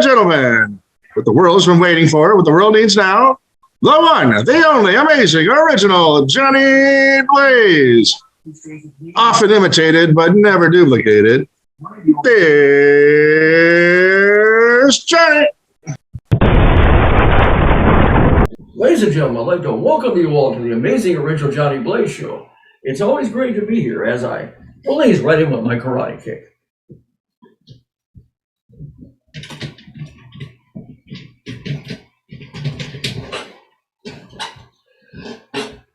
gentlemen, what the world's been waiting for, what the world needs now, the one, the only, amazing, original Johnny Blaze. Often imitated, but never duplicated. There's Johnny. Ladies and gentlemen, I'd like to welcome you all to the amazing original Johnny Blaze Show. It's always great to be here as I blaze right in with my karate kick.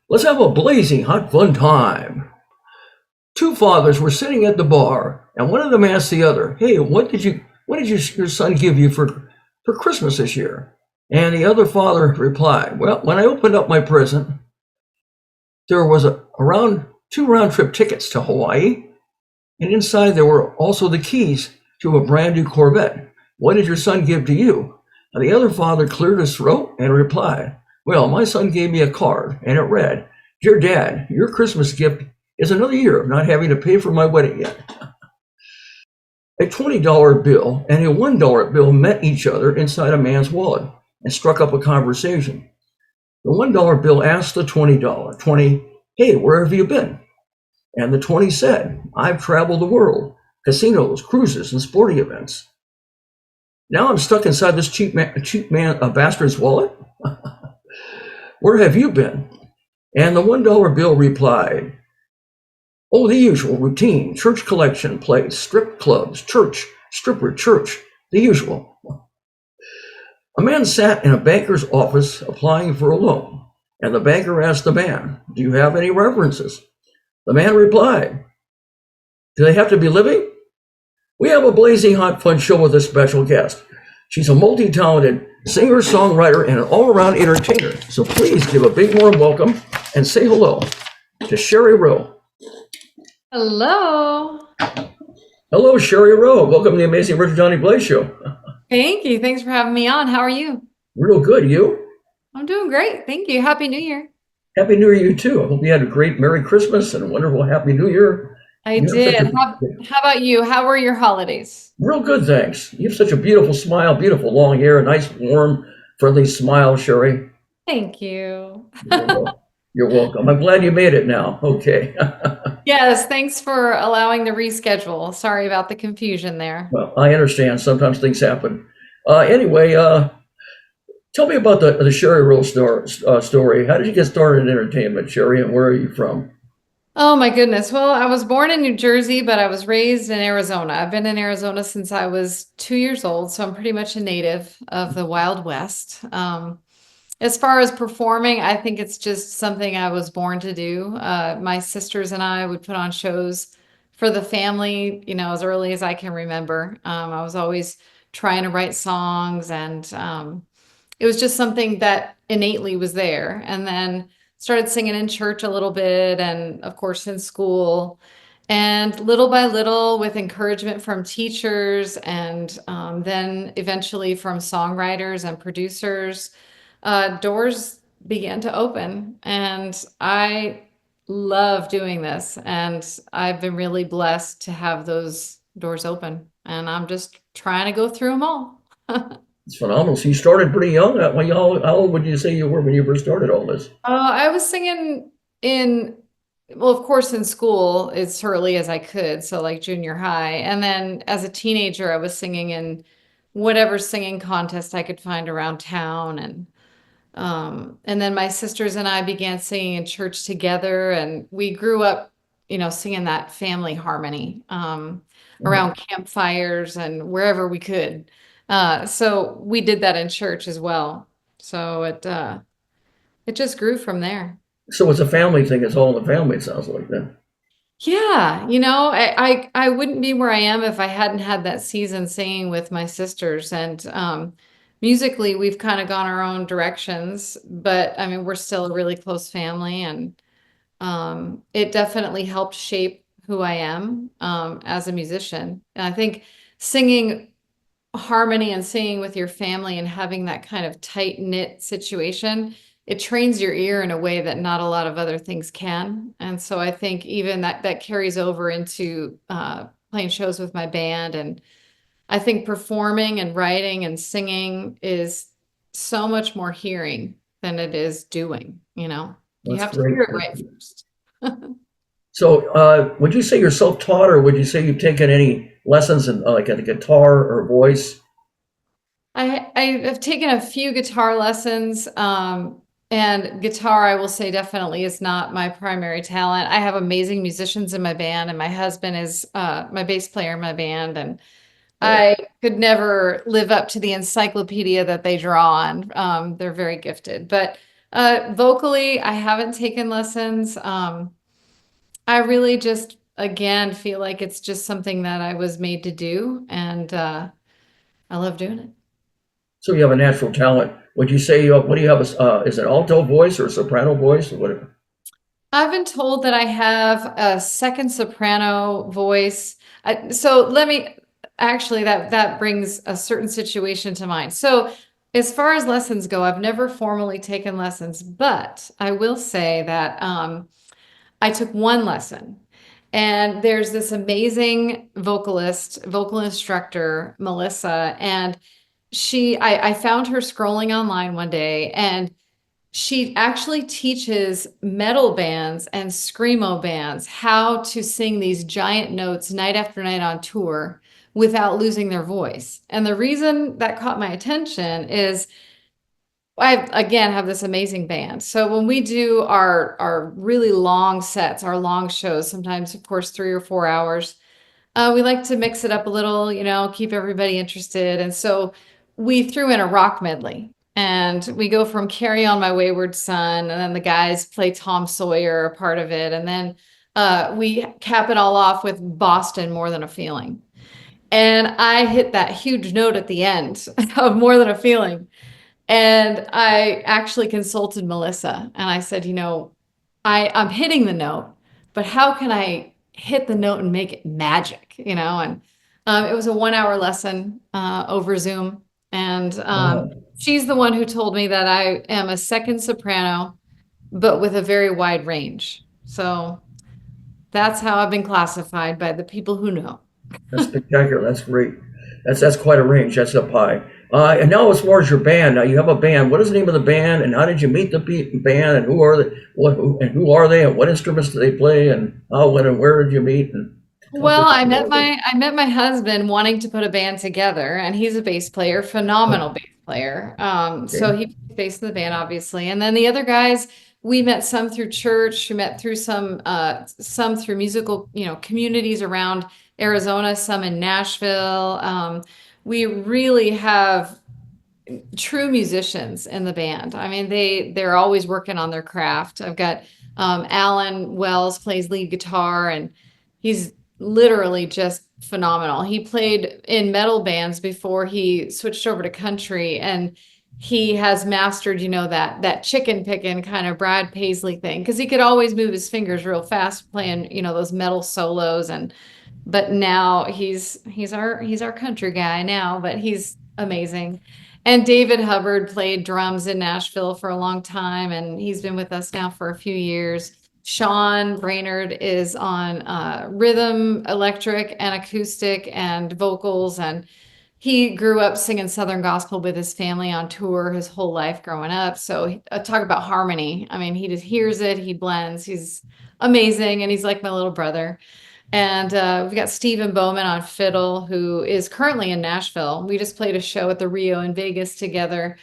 Let's have a blazing hot fun time. Two fathers were sitting at the bar, and one of them asked the other, "Hey, what did your son give you for Christmas this year?" And the other father replied, "Well, when I opened up my present, there was around 2 round-trip tickets to Hawaii, and inside there were also the keys to a brand new Corvette. What did your son give to you?" And the other father cleared his throat and replied, "Well, my son gave me a card, and it read, 'Dear Dad, your Christmas gift is another year of not having to pay for my wedding yet.'" A $20 bill and a $1 bill met each other inside a man's wallet and struck up a conversation. The $1 bill asked the $20, "Hey, where have you been?" And the 20 said, "I've traveled the world, casinos, cruises, and sporting events. Now I'm stuck inside this cheap bastard's wallet. Where have you been?" And the $1 bill replied, "Oh, the usual routine, church collection plates, strip clubs, church, stripper, church, the usual." A man sat in a banker's office applying for a loan, and the banker asked the man, "Do you have any references?" The man replied, "Do they have to be living?" We have a blazing hot fun show with a special guest. She's a multi-talented singer, songwriter, and an all-around entertainer. So please give a big warm welcome and say hello to SHARI ROWE. Hello. Hello, SHARI ROWE. Welcome to the amazing original Johnny Blaze Show. Thank you. Thanks for having me on. How are you? Real good. You? I'm doing great. Thank you. Happy New Year. Happy New Year, you too. I hope you had a great Merry Christmas and a wonderful Happy New Year. I did. How about you? How were your holidays? Real good, thanks. You have such a beautiful smile, beautiful long hair, a nice, warm, friendly smile, SHARI. Thank you. You're welcome. I'm glad you made it now. Okay. Yes, thanks for allowing the reschedule. Sorry about the confusion there. Well, I understand. Sometimes things happen. Anyway, tell me about the SHARI ROWE story. How did you get started in entertainment, SHARI, and where are you from? Oh my goodness. Well, I was born in New Jersey, but I was raised in Arizona. I've been in Arizona since I was 2 years old, so I'm pretty much a native of the Wild West. As far as performing, I think it's just something I was born to do. My sisters and I would put on shows for the family, as early as I can remember. I was always trying to write songs, and it was just something that innately was there. And then started singing in church a little bit, and of course in school. And little by little, with encouragement from teachers, and then eventually from songwriters and producers, doors began to open. And I love doing this. And I've been really blessed to have those doors open. And I'm just trying to go through them all. It's phenomenal. So you started pretty young. How old would you say you were when you first started all this? I was singing well, of course, in school as early as I could. So like junior high. And then as a teenager, I was singing in whatever singing contest I could find around town. And then my sisters and I began singing in church together, and we grew up, singing that family harmony around campfires and wherever we could. So we did that in church as well. So it just grew from there. So it's a family thing. It's all in the family, it sounds like then. Yeah, I wouldn't be where I am if I hadn't had that season singing with my sisters. And musically, we've kind of gone our own directions, but I mean, we're still a really close family, and it definitely helped shape who I am as a musician. And I think singing harmony and singing with your family and having that kind of tight knit situation, it trains your ear in a way that not a lot of other things can. And so I think even that carries over into playing shows with my band. And I think performing and writing and singing is so much more hearing than it is doing, you know. You That's have to hear great. it right first. So, would you say you're self-taught, or would you say you've taken any lessons in like a guitar or voice? I have taken a few guitar lessons, and guitar, I will say, definitely is not my primary talent. I have amazing musicians in my band, and my husband is my bass player in my band, and Oh, I could never live up to the encyclopedia that they draw on. They're very gifted, but vocally, I haven't taken lessons. I really just, again, feel like it's just something that I was made to do, and I love doing it. so you have a natural talent. Would you say what do you have? Is it alto voice or soprano voice or what? I've been told that I have a second soprano voice. So let me actually that brings a certain situation to mind. So as far as lessons go, I've never formally taken lessons, but I will say that I took one lesson. And there's this amazing vocal instructor, Melissa, and I found her scrolling online one day, and she actually teaches metal bands and screamo bands how to sing these giant notes night after night on tour without losing their voice. And the reason that caught my attention is I again have this amazing band. So when we do our really long sets, our long shows, sometimes of course 3 or 4 hours, we like to mix it up a little, you know, keep everybody interested. And so we threw in a rock medley, and we go from Carry On My Wayward Son, and then the guys play Tom Sawyer, a part of it. And then we cap it all off with Boston, More Than a Feeling. And I hit that huge note at the end of More Than a Feeling. And I actually consulted Melissa, and I said, you know, I'm hitting the note, but how can I hit the note and make it magic, you know? And it was a 1 hour lesson over Zoom. And Wow, she's the one who told me that I am a second soprano, but with a very wide range. So that's how I've been classified by the people who know. that's spectacular. That's great. That's quite a range. That's up high. And now, as far as your band, now you have a band. What is the name of the band, and how did you meet the band, and who are they? Who are they, and what instruments do they play, and how, when, and where did you meet? And talk Well, us through all of it. I met my husband wanting to put a band together, and he's a bass player, phenomenal bass player. So Okay. he plays bass in the band, obviously. And then the other guys, we met some through church, we met through some through musical, you know, communities around Arizona, some in Nashville. We really have true musicians in the band. I mean, they're always working on their craft. I've got Alan Wells plays lead guitar, and he's literally just phenomenal. He played in metal bands before he switched over to country, and he has mastered, you know, that chicken picking kind of Brad Paisley thing, because he could always move his fingers real fast playing, you know, those metal solos. And but now he's our country guy now, but he's amazing. And David Hubbard played drums in Nashville for a long time, and he's been with us now for a few years. Sean Brainerd is on rhythm, electric, and acoustic, and vocals. And he grew up singing Southern gospel with his family on tour his whole life growing up. So talk about harmony. I mean, he just hears it, he blends. He's amazing, and he's like my little brother. And we've got Stephen Bowman on fiddle, who is currently in Nashville. We just played a show at the Rio in Vegas together.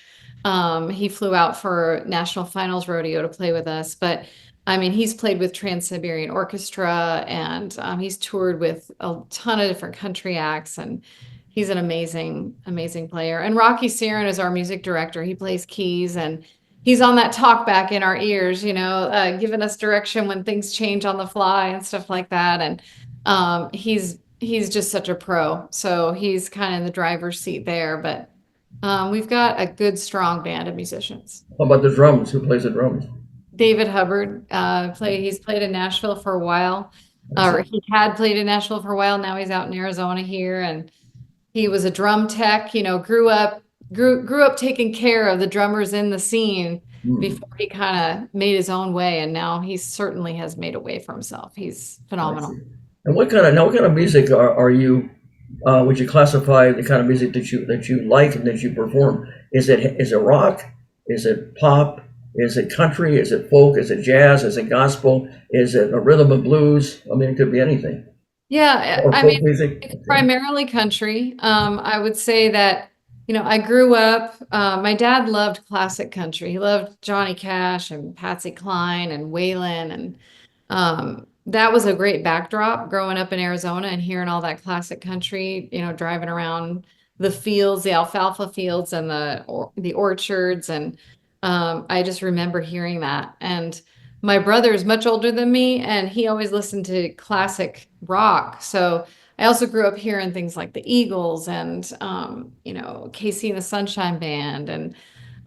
He flew out for National Finals Rodeo to play with us. But I mean, he's played with Trans-Siberian Orchestra, and he's toured with a ton of different country acts. And he's an amazing, amazing player. And Rocky Searon is our music director. He plays keys, and he's on that talk back in our ears, you know, giving us direction when things change on the fly and stuff like that. And he's just such a pro. So he's kind of in the driver's seat there. But we've got a good, strong band of musicians. How about the drums? Who plays the drums? David Hubbard he's played in Nashville for a while, or Excellent. he had played in Nashville for a while. Now he's out in Arizona here, and he was a drum tech, you know, grew up taking care of the drummers in the scene Hmm, before he kind of made his own way, and now he certainly has made a way for himself. He's I phenomenal. see. And what kind of music are you? would you classify the kind of music that you like and that you perform? Is it rock? Is it pop? Is it country? Is it folk? Is it jazz? Is it gospel? Is it a rhythm and blues? I mean, it could be anything. Yeah, Or I mean, folk music. it's Okay. primarily country. I would say that, I grew up, my dad loved classic country. He loved Johnny Cash and Patsy Cline and Waylon. And that was a great backdrop growing up in Arizona and hearing all that classic country, driving around the fields, the alfalfa fields and the orchards. And I just remember hearing that. And my brother is much older than me, and he always listened to classic rock. So I also grew up hearing things like the Eagles and, Casey and the Sunshine Band and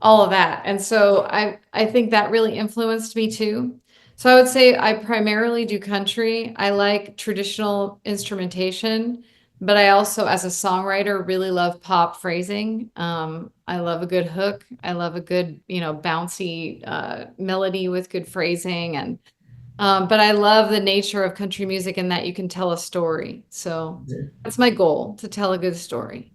all of that. And so I think that really influenced me too. So I would say I primarily do country. I like traditional instrumentation, but I also, as a songwriter, really love pop phrasing. I love a good hook. I love a good, bouncy melody with good phrasing. And but I love the nature of country music in that you can tell a story. So that's my goal, to tell a good story.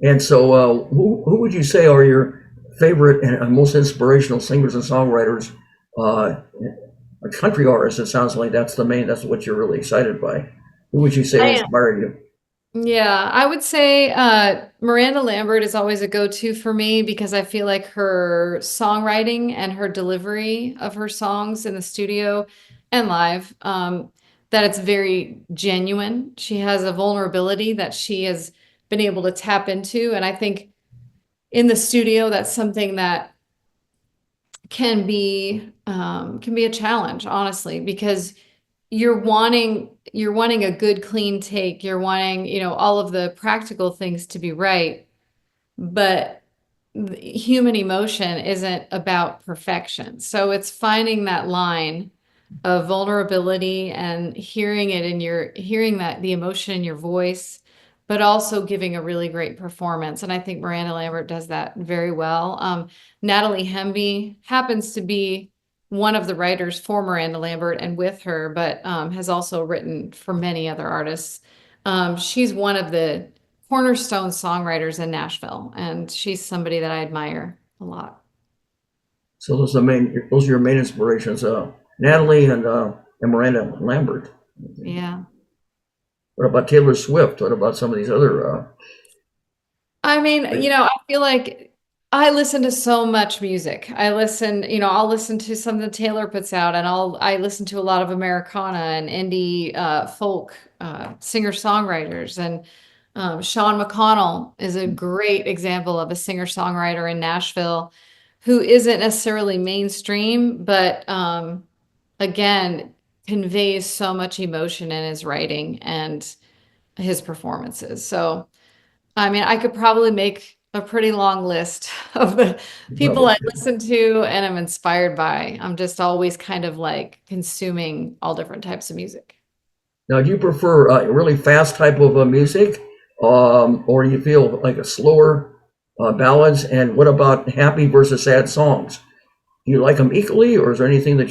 And so, who would you say are your favorite and most inspirational singers and songwriters? A country artist. It sounds like that's what you're really excited by. Who would you say I am. inspired you? Yeah, I would say Miranda Lambert is always a go-to for me because I feel like her songwriting and her delivery of her songs in the studio and live, that it's very genuine. She has a vulnerability that she has been able to tap into, and I think in the studio, that's something that can be a challenge, honestly, because you're wanting a good clean take. You're wanting, all of the practical things to be right, but human emotion isn't about perfection. So it's finding that line of vulnerability and hearing that the emotion in your voice, but also giving a really great performance. And I think Miranda Lambert does that very well. Natalie Hemby happens to be one of the writers for Miranda Lambert and with her, but has also written for many other artists. She's one of the cornerstone songwriters in Nashville, and she's somebody that I admire a lot. So those are your main inspirations, Natalie and Miranda Lambert. Yeah. What about Taylor Swift? What about some of these other? I mean, I feel like I listen to so much music. I'll listen to something Taylor puts out, and I listen to a lot of Americana and indie folk singer-songwriters. And Sean McConnell is a great example of a singer-songwriter in Nashville who isn't necessarily mainstream, but again, conveys so much emotion in his writing and his performances. So I mean, I could probably make a pretty long list of the people I listen to and am inspired by. I'm just always kind of like consuming all different types of music. Now, do you prefer really fast type of music, or you feel like a slower ballads? And what about happy versus sad songs? Do you like them equally, or is there anything that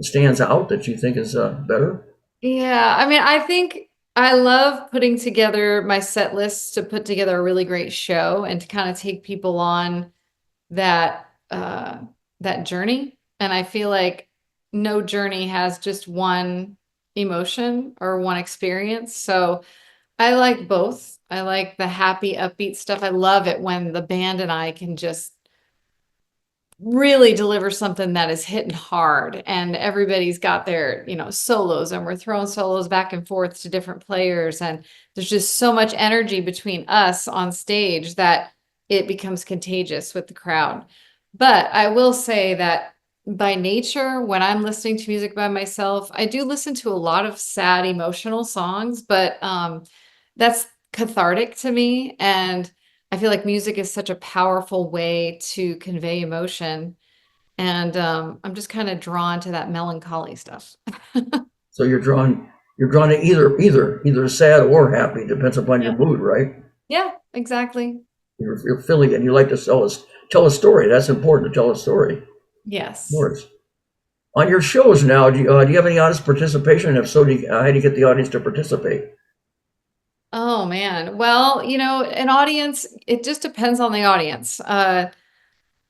stands out that you think is better? Yeah, I mean, I think I love putting together my set lists to put together a really great show and to kind of take people on that journey. And I feel like no journey has just one emotion or one experience. So I like both. I like the happy, upbeat stuff. I love it when the band and I can just really deliver something that is hitting hard and everybody's got their solos, and we're throwing solos back and forth to different players, and there's just so much energy between us on stage that it becomes contagious with the crowd. But I will say that by nature, when I'm listening to music by myself, I do listen to a lot of sad emotional songs, but that's cathartic to me. And I feel like music is such a powerful way to convey emotion. And I'm just kind of drawn to that melancholy stuff. So you're drawn to either sad or happy, depends upon your Yeah. mood, right? Yeah, exactly. You're feeling it, and you like to tell a story. That's important, to tell a story. Yes. Words. On your shows now, do you have any audience participation? And if so, how do you get the audience to participate? Oh man. Well, an audience, it just depends on the audience.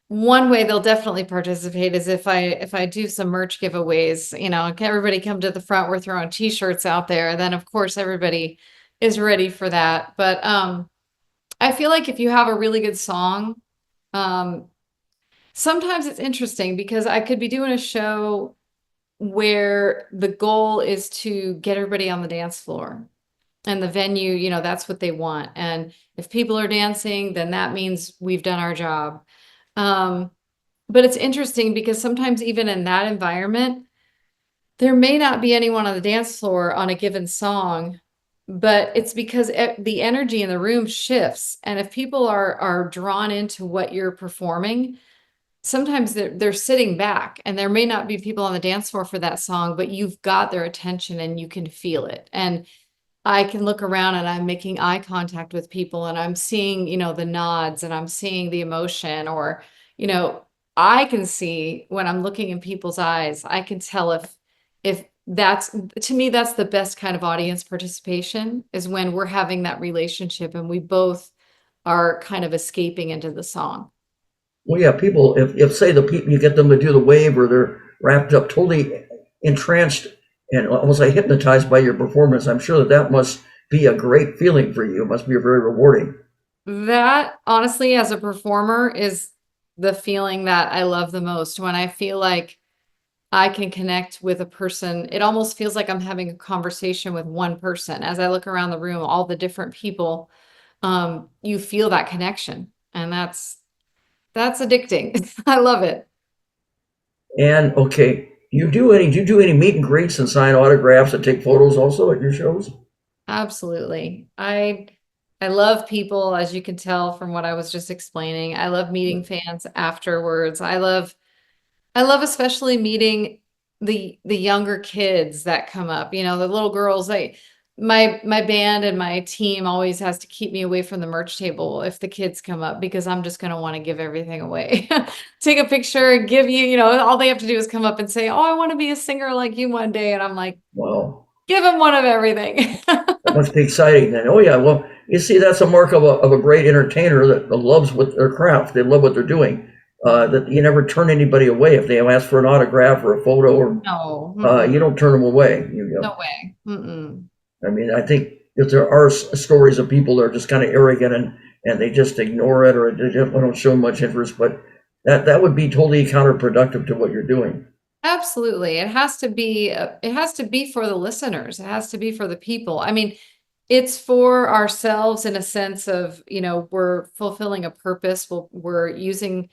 One way they'll definitely participate is if I do some merch giveaways, everybody come to the front, we're throwing t-shirts out there, then of course everybody is ready for that. But I feel like if you have a really good song, um, sometimes it's interesting because I could be doing a show where the goal is to get everybody on the dance floor. And the venue, that's what they want. And if people are dancing, then that means we've done our job. Um, but it's interesting because sometimes even in that environment, there may not be anyone on the dance floor on a given song, but it's because the energy in the room shifts. And if people are drawn into what you're performing, sometimes they're sitting back and there may not be people on the dance floor for that song, but you've got their attention and you can feel it. And I can look around and I'm making eye contact with people and I'm seeing, the nods and I'm seeing the emotion, or, you know, I can see when I'm looking in people's eyes, I can tell if that's, to me, that's the best kind of audience participation, is when we're having that relationship and we both are kind of escaping into the song. Well, yeah, people, if say the people, you get them to do the wave or they're wrapped up, totally entranced and almost like hypnotized by your performance, I'm sure that must be a great feeling for you. It must be very rewarding. That honestly, as a performer, is the feeling that I love the most. When I feel like I can connect with a person, it almost feels like I'm having a conversation with one person. As I look around the room, all the different people, you feel that connection, and that's addicting. I love it. And okay, do you do any meet and greets and sign autographs and take photos also at your shows? Absolutely. I love people, as you can tell from what I was just explaining. I love meeting fans afterwards. I love especially meeting the younger kids that come up, the little girls. My band and my team always has to keep me away from the merch table if the kids come up, because I'm just going to want to give everything away. Take a picture and give you, all they have to do is come up and say, "Oh, I want to be a singer like you one day." And I'm like, Wow, give them one of everything. that must be exciting then. Oh yeah, well, you see, that's a mark of a great entertainer that loves what their craft. They love what they're doing. That you never turn anybody away if they ask for an autograph or a photo, or No, you don't turn them away. no way. Mm-mm. I mean, I think that there are stories of people that are just kind of arrogant and they just ignore it, or they don't show much interest, but that would be totally counterproductive to what you're doing. Absolutely. It has to be for the listeners. It has to be for the people. I mean, it's for ourselves in a sense of, we're fulfilling a purpose. We're using,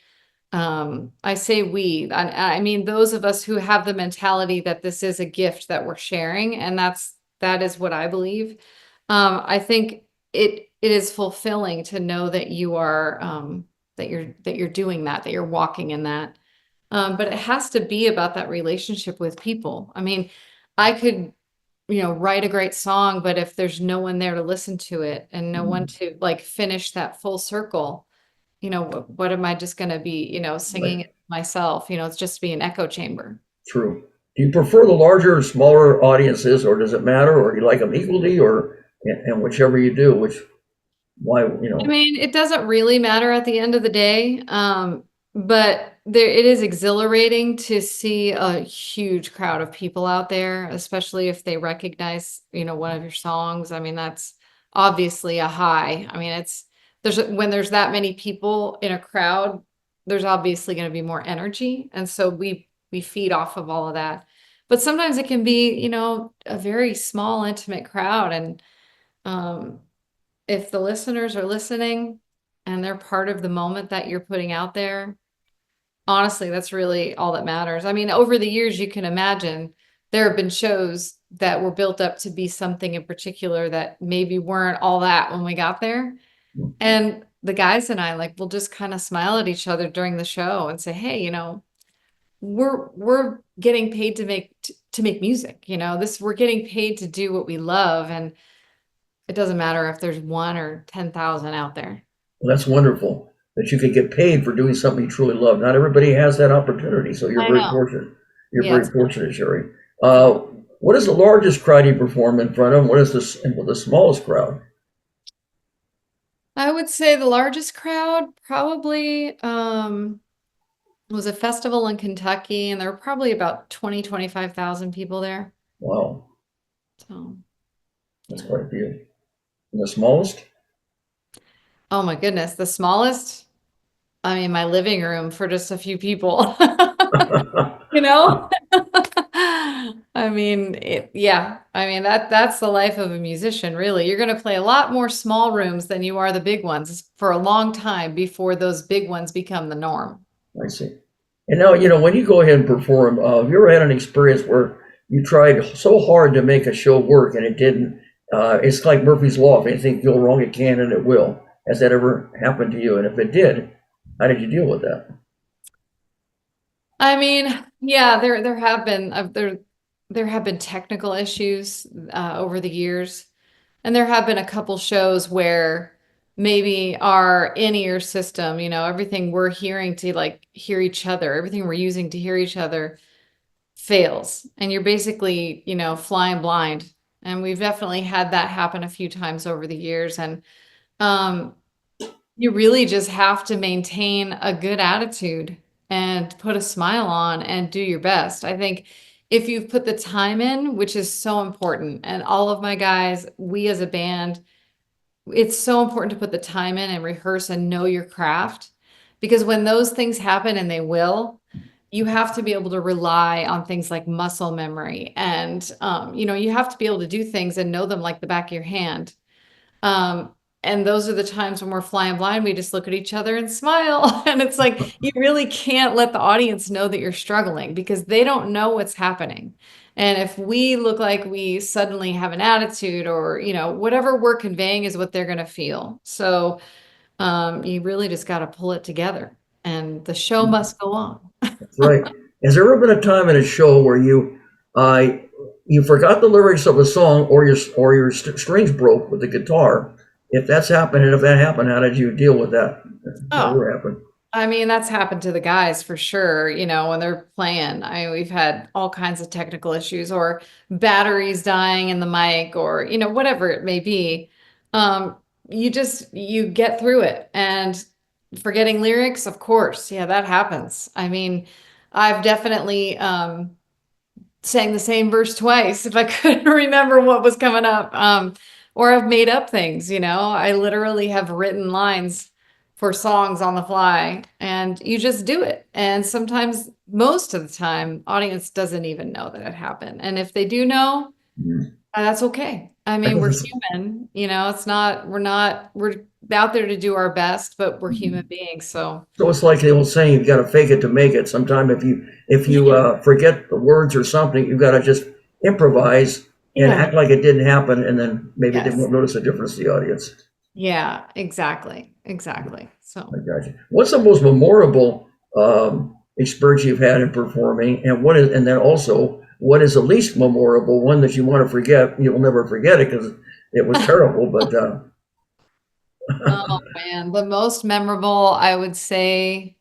I say we, I mean, those of us who have the mentality that this is a gift that we're sharing, and that is what I believe. I think it is fulfilling to know that you are, that you're doing that you're walking in that. But it has to be about that relationship with people. I mean, I could, write a great song, but if there's no one there to listen to it and no one to like finish that full circle, what am I just going to be, Right. singing it myself? It's just be an echo chamber. True. Do you prefer the larger or smaller audiences, or does it matter, or do you like them equally, or and whichever you do, why, I mean, it doesn't really matter at the end of the day. But it is exhilarating to see a huge crowd of people out there, especially if they recognize, one of your songs. I mean, that's obviously a high. I mean, when there's that many people in a crowd, there's obviously going to be more energy. And so we feed off of all of that. But sometimes it can be, a very small, intimate crowd. And um, if the listeners are listening and they're part of the moment that you're putting out there, honestly, that's really all that matters. I mean, over the years, you can imagine there have been shows that were built up to be something in particular that maybe weren't all that when we got there. And the guys and I, like, will just kind of smile at each other during the show and say, "Hey, we're getting paid to make music. We're getting paid to do what we love, and it doesn't matter if there's one or 10,000 out there." well, that's wonderful that you can get paid for doing something you truly love. Not everybody has that opportunity, so you're I very know. fortunate. You're very Yes. fortunate, Sherry. Uh, what is the largest crowd you perform in front of? What is the smallest crowd? I would say the largest crowd probably was a festival in Kentucky, and there were probably about 25,000 people there. Wow, So, that's yeah. quite a few. And the smallest? Oh my goodness, the smallest, I mean, my living room for just a few people. You know? I mean, yeah. I mean, that's the life of a musician, really. You're going to play a lot more small rooms than you are the big ones for a long time before those big ones become the norm. I see. And now, when you go ahead and perform, have you ever had an experience where you tried so hard to make a show work and it didn't? It's like Murphy's Law. If anything go wrong, it can and it will. Has that ever happened to you? And if it did, how did you deal with that? I mean, yeah, there have been technical issues over the years, and there have been a couple shows where maybe our in-ear system, everything we're hearing to like hear each other, everything we're using to hear each other fails, and you're basically, flying blind. And we've definitely had that happen a few times over the years, and um, you really just have to maintain a good attitude and put a smile on and do your best. I think if you've put the time in, which is so important, and all of my guys, we as a band, it's so important to put the time in and rehearse and know your craft, because when those things happen, and they will, you have to be able to rely on things like muscle memory, and you have to be able to do things and know them like the back of your hand. um, and those are the times when we're flying blind, we just look at each other and smile. And it's like, you really can't let the audience know that you're struggling, because they don't know what's happening. And if we look like we suddenly have an attitude, or, whatever we're conveying is what they're going to feel. So you really just got to pull it together, and the show must go on. That's right. Has there ever been a time in a show where uh, you forgot the lyrics of a song, or your strings broke with the guitar? If that's happened, and if that happened, how did you deal with that? That Oh, ever happened? I mean, that's happened to the guys for sure, when they're playing. We've had all kinds of technical issues, or batteries dying in the mic, or, whatever it may be. Um, you get through it. And forgetting lyrics, of course, yeah, that happens. I mean, I've definitely sang the same verse twice if I couldn't remember what was coming up. Or I've made up things, I literally have written lines for songs on the fly, and you just do it. And sometimes, most of the time, audience doesn't even know that it happened. And if they do know, Mm. that's okay. I I mean, we're guess human, we're out there to do our best, but we're human beings. So so. It's like the old saying: "You've got to fake it to make it." Sometimes, if you yeah, forget the words or something, you've got to just improvise and yeah, act like it didn't happen, and then maybe they yes. won't notice the difference to the audience. Yeah, exactly. Exactly. I So got you. What's the most memorable experience you've had in performing, and and then also, what is the least memorable one that you want to forget? You'll never forget it because it was terrible, but oh man, the most memorable, I would say,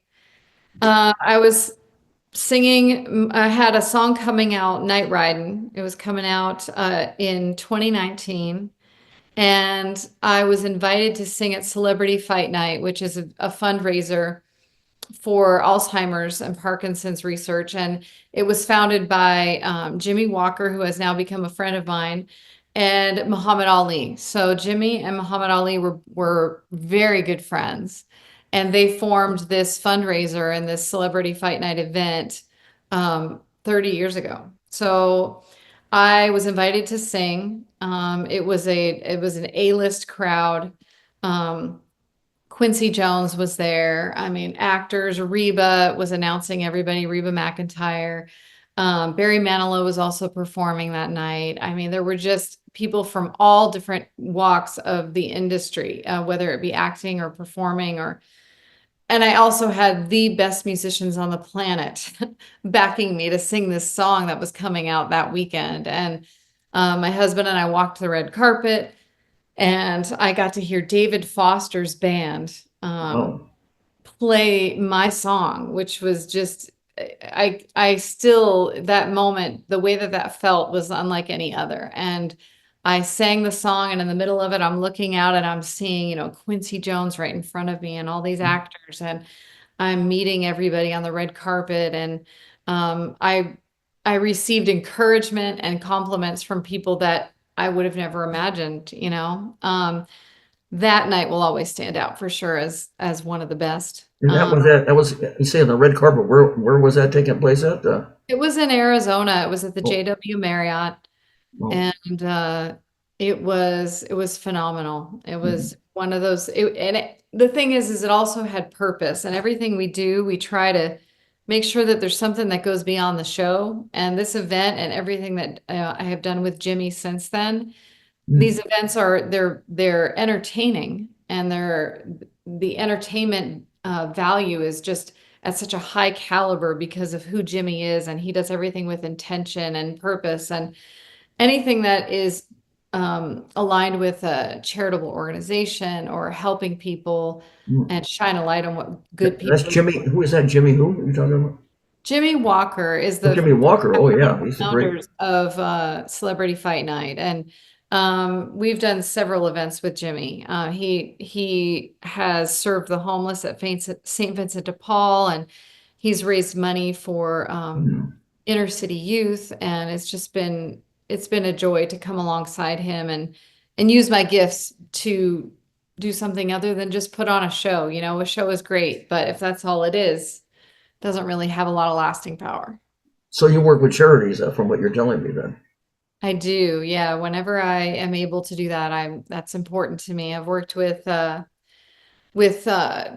I was singing, I had a song coming out, Night Riding. It was coming out in 2019. And I was invited to sing at Celebrity Fight Night, which is a fundraiser for Alzheimer's and Parkinson's research. And it was founded by Jimmy Walker, who has now become a friend of mine, and Muhammad Ali. So Jimmy and Muhammad Ali were very good friends. And they formed this fundraiser and this Celebrity Fight Night event 30 years ago. So I was invited to sing. It was an A-list crowd. Um, Quincy Jones was there. I mean, actors, Reba was announcing everybody, Reba McEntire. Barry Manilow was also performing that night. I mean, there were just people from all different walks of the industry, whether it be acting or performing, and I also had the best musicians on the planet backing me to sing this song that was coming out that weekend. And my husband and I walked the red carpet, and I got to hear David Foster's band oh, play my song, which was just, I still, that moment, the way that felt was unlike any other. And I sang the song, and in the middle of it, I'm looking out and I'm seeing, Quincy Jones right in front of me and all these actors, and I'm meeting everybody on the red carpet, and I received encouragement and compliments from people that I would have never imagined. That night will always stand out for sure as one of the best. And that was you say on the red carpet. Where was that taking place at? It was in Arizona. It was at the Oh, JW Marriott, oh, and it was phenomenal. It mhm, was one of those. The thing is it also had purpose, and everything we do, we try to make sure that there's something that goes beyond the show. And this event and everything that I have done with Jimmy since then, these mhm, events they're entertaining, and the entertainment value is just at such a high caliber because of who Jimmy is, and he does everything with intention and purpose, and anything that is aligned with a charitable organization or helping people mhm. and shine a light on what good That's people. Jimmy. Who is that? Jimmy who? You talking about? Jimmy Walker is Oh, the Jimmy Walker. Oh yeah, he's a great. founders of Celebrity Fight Night, and we've done several events with Jimmy. He has served the homeless at St. Vincent de Paul, and he's raised money for Mhm. inner city youth, and it's been a joy to come alongside him and use my gifts to do something other than just put on a show. A show is great, but if that's all it is, doesn't really have a lot of lasting power. So you work with charities, from what you're telling me, then. I do, yeah. Whenever I am able to do that, that's important to me. I've worked with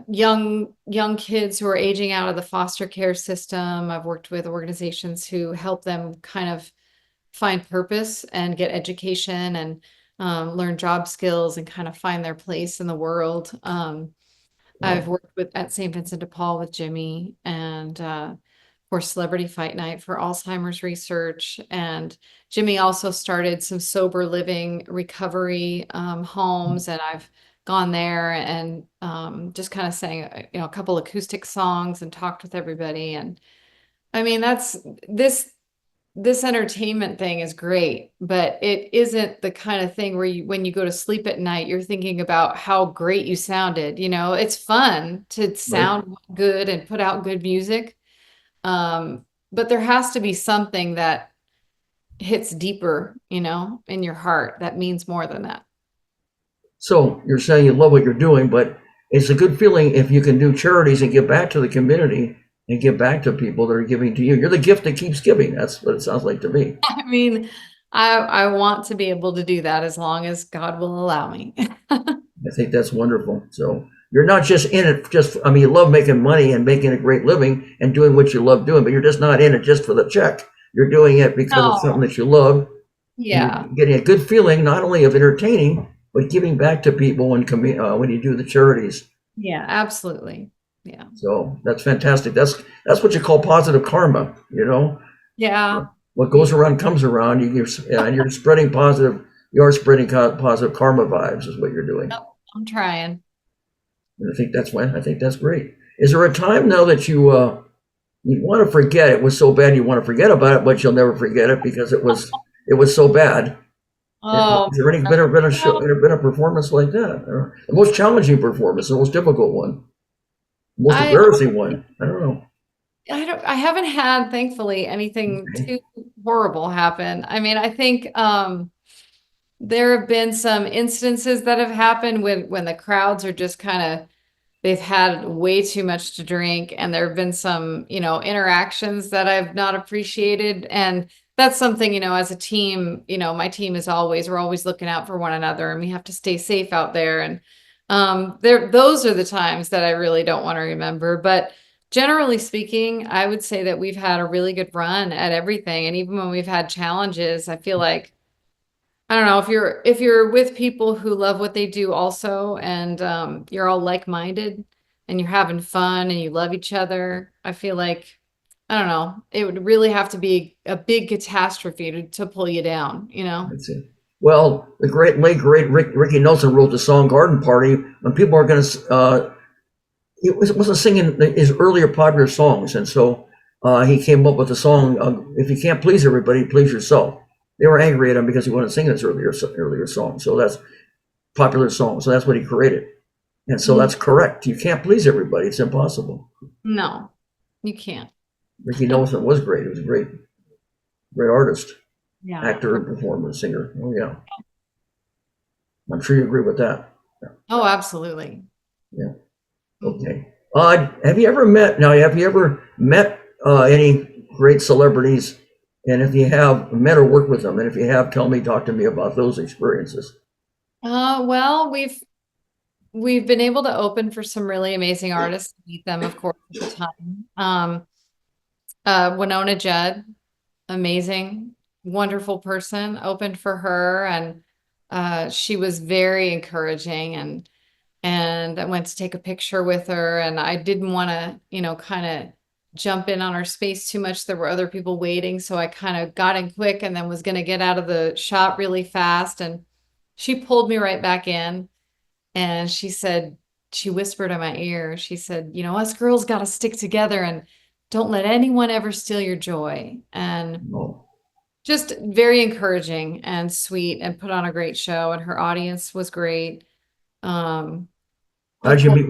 young kids who are aging out of the foster care system. I've worked with organizations who help them kind of find purpose and get education and learn job skills and kind of find their place in the world. I've Wow. worked with at St. Vincent de Paul with Jimmy, and for Celebrity Fight Night for Alzheimer's research. And Jimmy also started some sober living recovery homes, and I've gone there and just kind of sang a couple acoustic songs and talked with everybody. And I mean, this this entertainment thing is great, but it isn't the kind of thing where when you go to sleep at night, you're thinking about how great you sounded. It's fun to Right. sound good and put out good music. But there has to be something that hits deeper, in your heart that means more than that. So you're saying you love what you're doing, but it's a good feeling if you can do charities and give back to the community and give back to people that are giving to you. You're the gift that keeps giving. That's what it sounds like to me. I mean, I want to be able to do that as long as God will allow me. I think that's wonderful. So you're not just in it just, I mean, you love making money and making a great living and doing what you love doing, but you're just not in it just for the check. You're doing it because it's something No. that you love, and Yeah. you're getting a good feeling, not only of entertaining, but giving back to people when you do the charities. Yeah, absolutely. Yeah. So that's fantastic. That's what you call positive karma. Yeah. What goes around comes around. And you're spreading positive. You are spreading positive karma vibes, is what you're doing. Yep, I'm trying. And I think that's great. Is there a time now that you want to forget? It was so bad you want to forget about it, but you'll never forget it because it was so bad. Has Oh, there any been a show, been a performance like that? Or the most challenging performance, the most difficult one, the most I embarrassing one? I don't know. I haven't had, thankfully, anything Okay. too horrible happen. I mean, I think there have been some instances that have happened when the crowds are just kind of they've had way too much to drink, and there have been some, interactions that I've not appreciated. And that's something, as a team, my team we're always looking out for one another, and we have to stay safe out there. And those are the times that I really don't want to remember. But generally speaking, I would say that we've had a really good run at everything. And even when we've had challenges, I feel like I don't know if you're with people who love what they do also, and you're all like-minded and you're having fun and you love each other. I feel like I don't know, it would really have to be a big catastrophe to pull you down. That's it. Well, the late great Ricky Nelson wrote the song "Garden Party" when people are going to. Wasn't singing his earlier popular songs, and so he came up with the song "If You Can't Please Everybody, Please Yourself." they were angry at him because he wasn't singing his earlier song. So that's popular song. So that's what he created. And so that's correct. You can't please everybody. It's impossible. No, you can't. Ricky Nelson was great. He was a great artist, Yeah. actor, and performer, singer. Oh yeah, I'm sure you agree with that. Oh, absolutely. Yeah. Okay. Have you ever met? Now, have you ever met any great celebrities? And if you have met or worked with them, and if you have, talk to me about those experiences. Well, we've been able to open for some really amazing artists, meet them, of course, at the time. Winona Judd, amazing, wonderful person, opened for her, and she was very encouraging, and I went to take a picture with her, and I didn't want to, kind of jump in on her space too much. There were other people waiting, so I kind of got in quick and then was going to get out of the shot really fast, and she pulled me right back in, and she whispered in my ear, she said, us girls got to stick together and don't let anyone ever steal your joy. And No. just very encouraging and sweet, and put on a great show, and her audience was great. Um, How of did you course, meet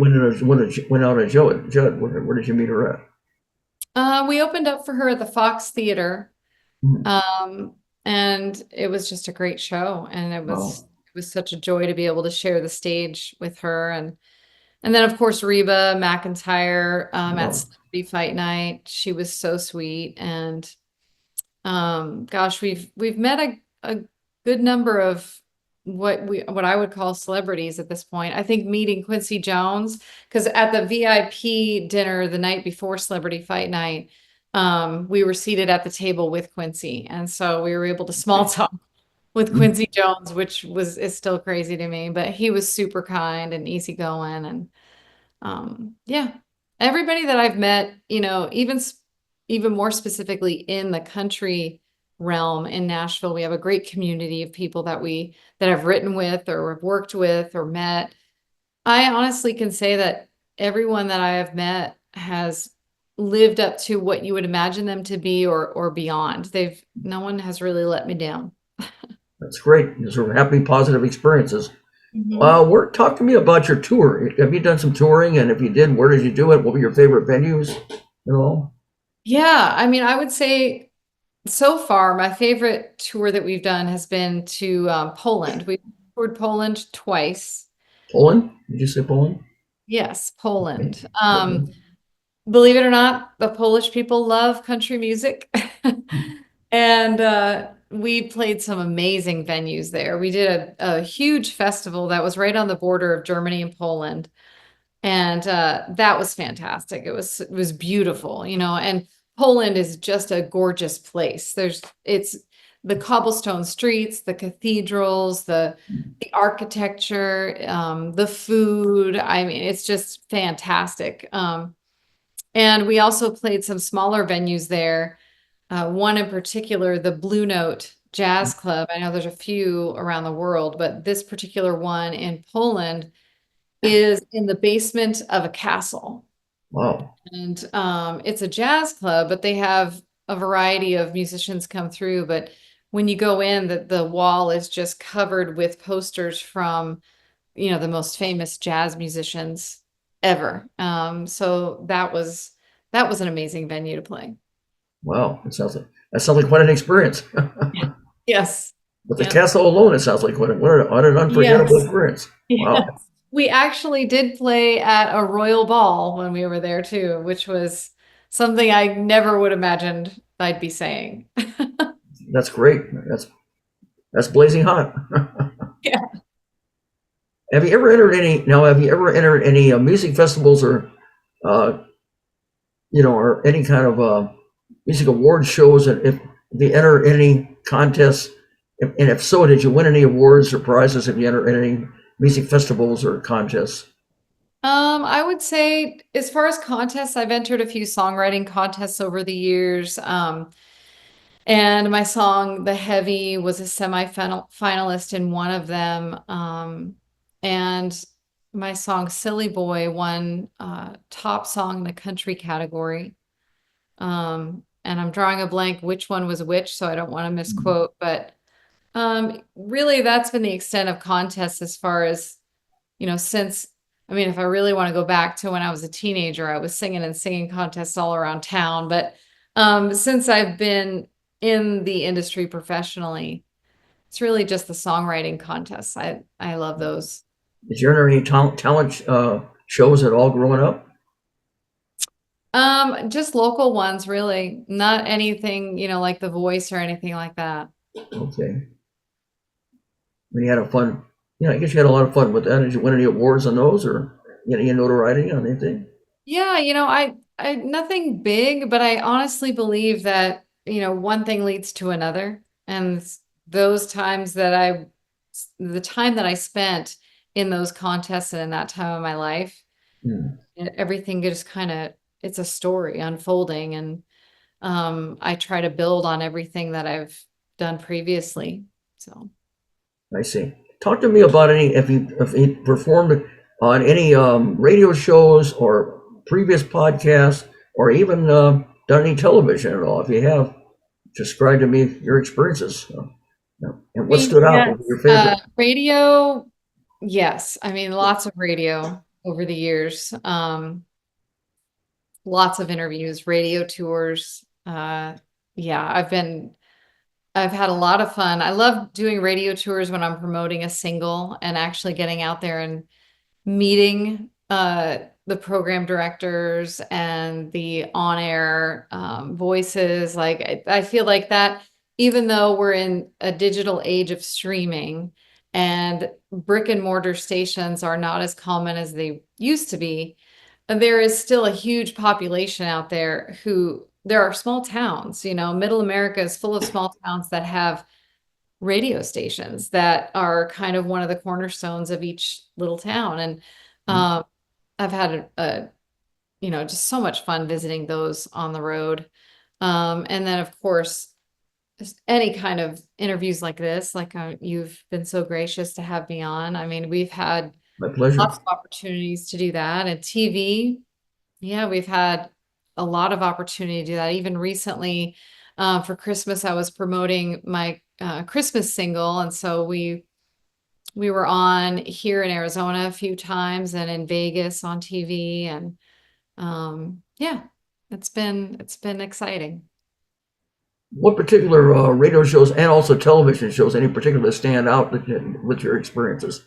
Winona Judd? Where did you meet her at? we opened up for her at the Fox Theater, Hmm. and it was just a great show, and it was Wow. it was such a joy to be able to share the stage with her, and then of course Reba McEntire at Wow. Celebrity Fight Night. She was so sweet, and gosh, we've met a good number of what I would call celebrities at this point. I think meeting Quincy Jones, because at the VIP dinner the night before Celebrity Fight Night, we were seated at the table with Quincy, and so we were able to small talk with Hmm. Quincy Jones, which is still crazy to me, but he was super kind and easygoing, and yeah, everybody that I've met, even more specifically in the country realm in Nashville, we have a great community of people that I've written with or have worked with or met. I honestly can say that everyone that I have met has lived up to what you would imagine them to be, or beyond. No one has really let me down. That's great. Those are happy, positive experiences. Mhm. Talk to me about your tour. Have you done some touring? And if you did, where did you do it? What were your favorite venues? You know? Yeah, I mean, I would say so far, my favorite tour that we've done has been to Poland. We've toured Poland twice. Poland? Did you say Poland? Yes, Okay. Poland. Okay. Believe it or not, the Polish people love country music. And we played some amazing venues there. We did a huge festival that was right on the border of Germany and Poland. And that was fantastic. It was beautiful, and Poland is just a gorgeous place. It's the cobblestone streets, the cathedrals, the architecture, the food. I mean, it's just fantastic. And we also played some smaller venues there. One in particular, the Blue Note Jazz Club. I know there's a few around the world, but this particular one in Poland is in the basement of a castle. Wow. And it's a jazz club, but they have a variety of musicians come through. But when you go in, the wall is just covered with posters from, the most famous jazz musicians ever. So that was an amazing venue to play. Wow. That sounds like quite an experience. Yes. But the Yep. castle alone, it sounds like what an unforgettable Yes. experience. Yes. Wow. We actually did play at a royal ball when we were there too, which was something I never would imagined I'd be saying. That's great. That's blazing hot. Yeah. Have you ever entered any music festivals uh, or any kind of music award shows? And if you enter any contests, and if so, did you win any awards or prizes if you enter any music festivals or contests? I would say as far as contests, I've entered a few songwriting contests over the years. And my song, The Heavy, was a semi-final finalist in one of them. And my song, Silly Boy, won top song in the country category. And I'm drawing a blank which one was which, so I don't want to misquote, but Really, that's been the extent of contests as far as, since, I mean, if I really want to go back to when I was a teenager, I was singing and singing contests all around town. But since I've been in the industry professionally, it's really just the songwriting contests. I love those. Did you enter any talent shows at all growing up? Just local ones, really. Not anything, like The Voice or anything like that. Okay. When you had a fun, yeah, I guess you had a lot of fun with that. Did you win any awards on those or get any notoriety on anything? Yeah, I nothing big, but I honestly believe that, one thing leads to another. And those times that the time that I spent in those contests and in that time of my life, Hmm, everything just kind of, it's a story unfolding. And I try to build on everything that I've done previously. So. I see. Talk to me about any if you performed on any radio shows or previous podcasts or even done any television at all. If you have, describe to me your experiences. Yeah. And what stood out? What was Yes. your favorite? Radio, yes. I mean, lots of radio over the years. Lots of interviews, radio tours. Yeah, I've had a lot of fun. I love doing radio tours when I'm promoting a single and actually getting out there and meeting the program directors and the on-air voices. Like I feel like that, even though we're in a digital age of streaming and brick and mortar stations are not as common as they used to be, there is still a huge population out there who there are small towns, middle America is full of small towns that have radio stations that are kind of one of the cornerstones of each little town. And um, I've had just so much fun visiting those on the road. And then of course, just any kind of interviews like this, like you've been so gracious to have me on. I mean, we've had My pleasure. lots of opportunities to do that. And TV, yeah, we've had a lot of opportunity to do that. Even recently, for Christmas, I was promoting my Christmas single, and so we were on here in Arizona a few times and in Vegas on TV, and yeah, it's been exciting. What particular radio shows and also television shows, any particular that stand out with your experiences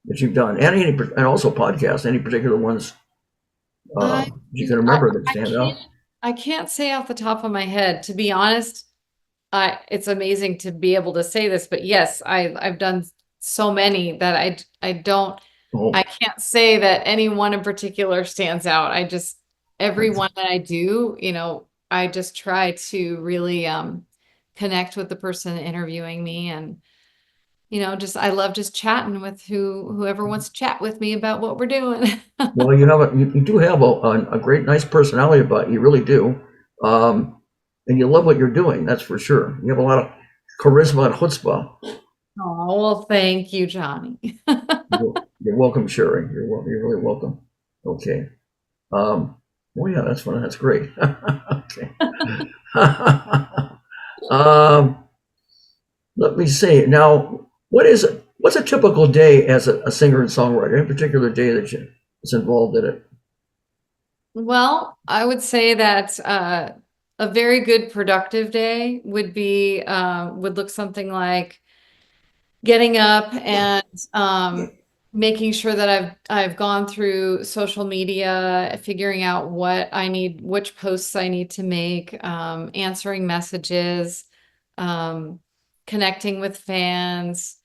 that you've done, and and also podcasts, any particular ones I you can I, remember that I stand can't out? I can't say off the top of my head, to be honest. It's amazing to be able to say this, but yes, I've done so many that Oh, I can't say that any one in particular stands out. Every that's one that I do, I just try to really connect with the person interviewing me, and I love just chatting with whoever wants to chat with me about what we're doing. well, you do have a great, nice personality about you, you really do. Um, and you love what you're doing, that's for sure. You have a lot of charisma and chutzpah. Oh, well, thank you, Johnny. You're welcome, Sherry. You're really welcome. Okay. Oh yeah, that's fun. That's great. Okay. um, let me see. Now, what's a typical day as a singer and songwriter? Any particular day that you is involved in it? Well, I would say that a very good productive day would look something like getting up and making sure that I've gone through social media, figuring out which posts I need to make, answering messages, um, connecting with fans,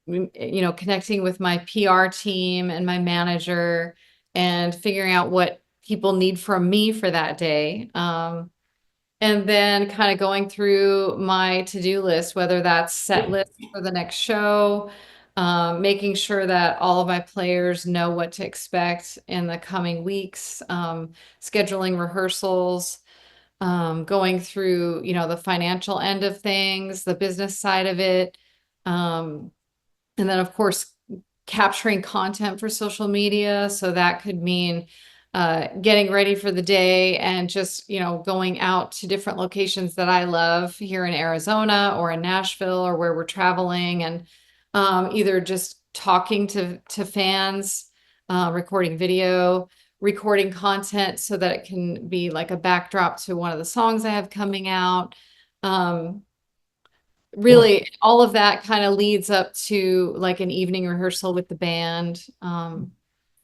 connecting with my PR team and my manager, and figuring out what people need from me for that day. And then kind of going through my to-do list, whether that's set list for the next show, making sure that all of my players know what to expect in the coming weeks, scheduling rehearsals, going through, the financial end of things, the business side of it. And then, of course, capturing content for social media. So that could mean getting ready for the day and just, going out to different locations that I love here in Arizona or in Nashville or where we're traveling, and either just talking to fans, recording video, recording content so that it can be like a backdrop to one of the songs I have coming out. Um, Well, Really, all of that kind of leads up to like an evening rehearsal with the band.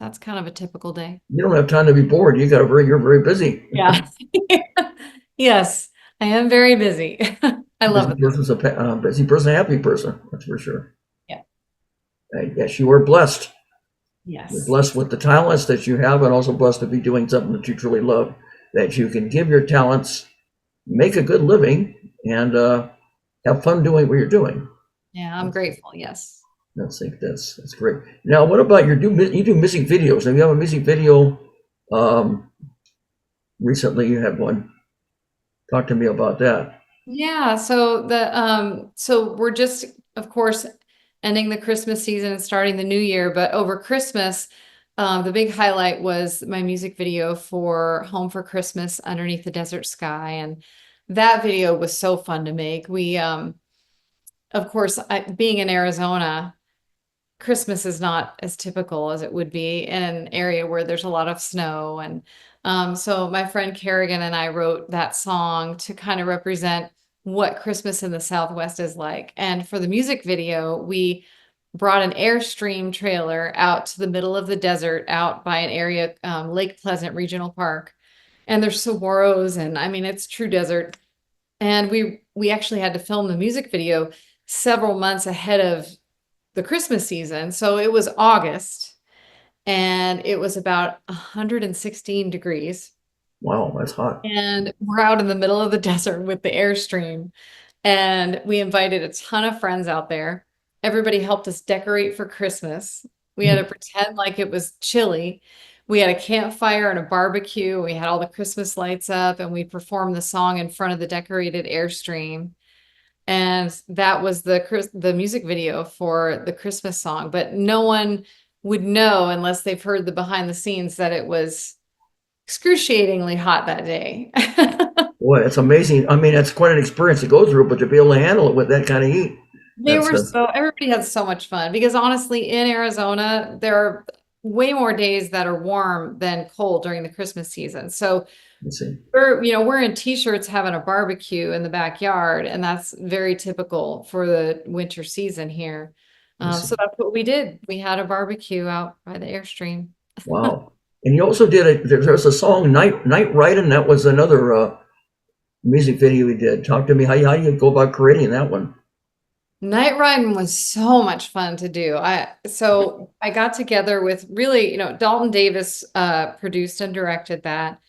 That's kind of a typical day. you don't have time to be bored. You're very busy. Yeah. Yes, I am very busy. I love Busy it. person's a busy person, a happy person. That's for sure. Yeah. Yes, you are blessed. You're Yes. blessed with the talents that you have, and also blessed to be doing something that you truly love. That you can give your talents, make a good living, and have fun doing what you're doing. Yeah, I'm grateful. Yes. That's great. Now, what about you do music videos? Have you have a music video? Um, Recently, you had one. Talk to me about that. Yeah, so we're just, of course, ending the Christmas season and starting the new year, but over Christmas, the big highlight was my music video for Home for Christmas Underneath the Desert Sky. And that video was so fun to make. Of course, being in Arizona, Christmas is not as typical as it would be in an area where there's a lot of snow. And so my friend Kerrigan and I wrote that song to kind of represent what Christmas in the Southwest is like. And for the music video, we brought an Airstream trailer out to the middle of the desert, out by an area, Lake Pleasant Regional Park. And there's saguaros, and I mean, it's true desert. And we actually had to film the music video several months ahead of the Christmas season. So it was August and it was about 116 degrees. Wow, that's hot. And we're out in the middle of the desert with the Airstream. And we invited a ton of friends out there. Everybody helped us decorate for Christmas. We had to pretend like it was chilly. We had a campfire and a barbecue. We had all the Christmas lights up, and we performed the song in front of the decorated Airstream. And that was the music video for the Christmas song. But no one would know unless they've heard the behind the scenes that it was excruciatingly hot that day. Boy, it's amazing. I mean, it's quite an experience to go through, but to be able to handle it with that kind of heat, that's Everybody had so much fun because honestly, in Arizona, there are way more days that are warm than cold during the Christmas season. So let's see. we're in t-shirts having a barbecue in the backyard, and that's very typical for the winter season here. Let's So see. that's what we did. We had a barbecue out by the Airstream. Wow. And you also did there's a song Night Riding. That was another music video we did. Talk to me how you go about creating that one. Night riding was so much fun to do. I got together with really, Dalton Davis produced and directed that,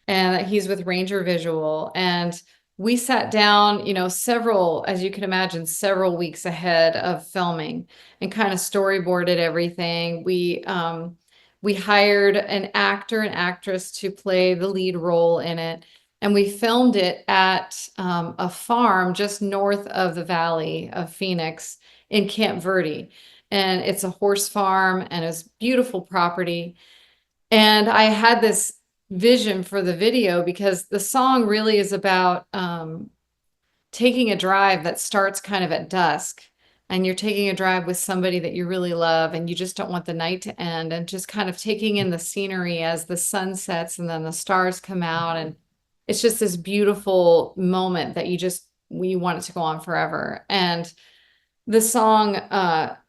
and he's with Ranger Visual. And we sat down, several, as you can imagine, several weeks ahead of filming and kind of storyboarded everything. We hired an actor and actress to play the lead role in it. And we filmed it at a farm just north of the valley of Phoenix in Camp Verde. And it's a horse farm and it's beautiful property. And I had this vision for the video because the song really is about taking a drive that starts kind of at dusk, and you're taking a drive with somebody that you really love and you just don't want the night to end, and just kind of taking in the scenery as the sun sets and then the stars come out, and it's just this beautiful moment that we want it to go on forever. And the song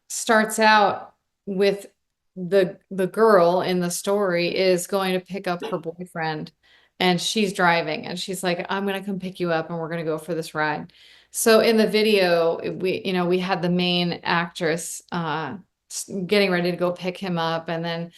starts out with the girl in the story is going to pick up her boyfriend, and she's driving and she's like, I'm going to come pick you up and we're going to go for this ride. So in the video, we had the main actress getting ready to go pick him up, and then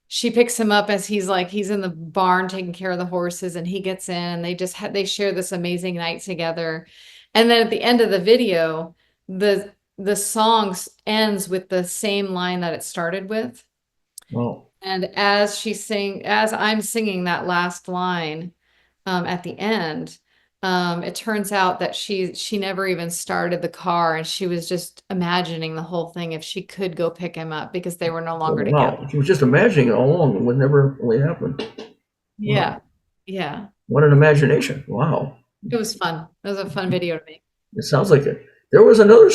she picks him up as he's in the barn taking care of the horses, and he gets in and they share this amazing night together. And then at the end of the video, the song ends with the same line that it started with. Wow. And as I'm singing that last line at the end, It turns out that she never even started the car, and she was just imagining the whole thing if she could go pick him up because they were no Oh, longer together. wow. She was just imagining it all along. It would never really happen. Yeah. Wow. Yeah. What an imagination. Wow. It was fun. It was a fun video to make. It sounds like it. There was another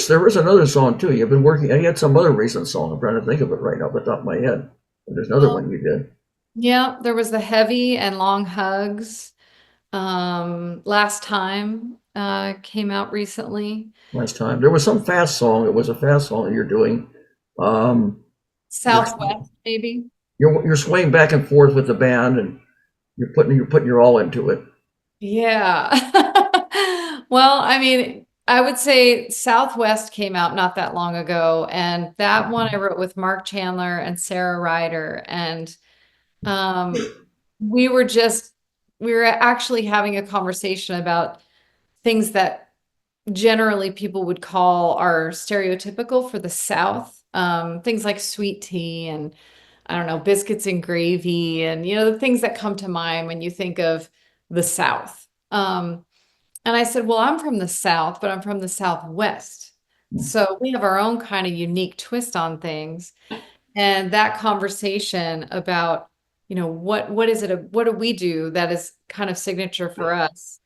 song too. You've been working, and you had some other recent song. I'm trying to think of it right now, but top of my head. But there's another Well, one you did yeah, there was the Heavy and Long Hugs. Last Time came out recently. last time. There was some fast song. It was a fast song that you're doing. Um, you're, Southwest, maybe. you're swaying back and forth with the band, and you're putting your all into it. Yeah. Well, I mean, I would say Southwest came out not that long ago, and that one I wrote with Mark Chandler and Sarah Ryder, and um, we were just we were actually having a conversation about things that generally people would call are stereotypical for the South. Things like sweet tea and I don't know, biscuits and gravy, and the things that come to mind when you think of the South. And I said, well, I'm from the South, but I'm from the Southwest. So we have our own kind of unique twist on things. And that conversation about, what is it, what do we do that is kind of signature for us?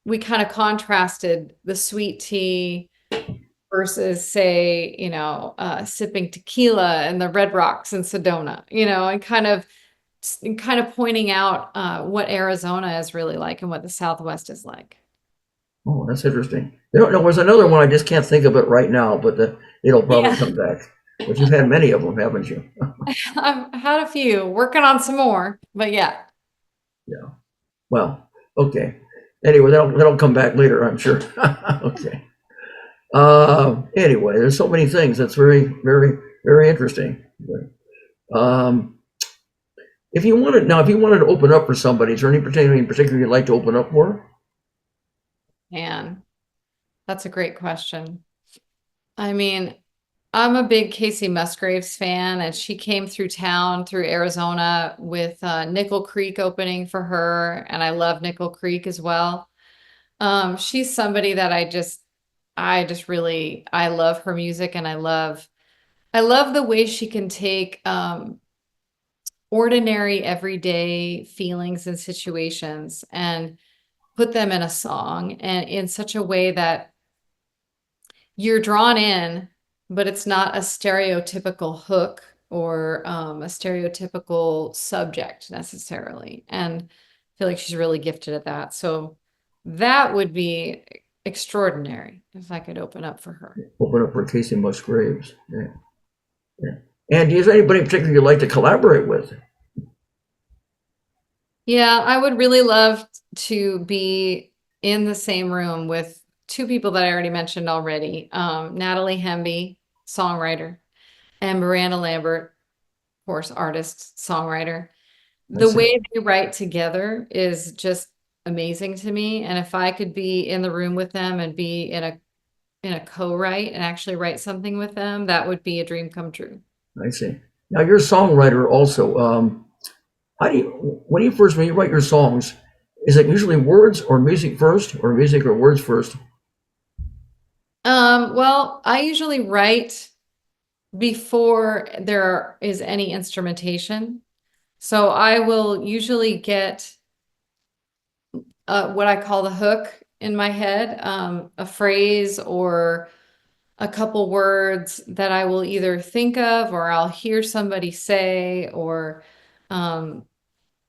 We kind of contrasted the sweet tea versus say, sipping tequila and the Red Rocks in Sedona, and kind of pointing out what Arizona is really like and what the Southwest is like. Oh, that's interesting. There was another one. I just can't think of it right now, but it'll probably Yeah, come back. But you've had many of them, haven't you? I've had a few, working on some more, but yeah. Yeah. Well, okay. Anyway, that'll come back later, I'm sure. Okay. Anyway, there's so many things. That's very, very, very interesting. Um, if you wanted to open up for somebody, is there anybody in particular you'd like to open up for? Man, that's a great question. I mean, I'm a big Casey Musgraves fan, and she came through town through Arizona with Nickel Creek opening for her, and I love Nickel Creek as well. She's somebody that I just really, I love her music, and I love the way she can take ordinary, everyday feelings and situations and put them in a song, and in such a way that you're drawn in, but it's not a stereotypical hook or a stereotypical subject necessarily. And I feel like she's really gifted at that. So that would be extraordinary if I could open up for her. Open up for Casey Musgraves. Yeah. Yeah. And is there anybody in particular you'd like to collaborate with? Yeah, I would really love to be in the same room with two people that I already mentioned already. Natalie Hemby, songwriter, and Miranda Lambert, of course, artist, songwriter. I The see. way they write together is just amazing to me. And if I could be in the room with them and be in a co-write and actually write something with them, that would be a dream come true. I see. Now you're a songwriter also. When you write your songs, is it usually words or music first, or music or words first? Well, I usually write before there is any instrumentation. So I will usually get what I call the hook in my head, a phrase or a couple words that I will either think of or I'll hear somebody say, or um,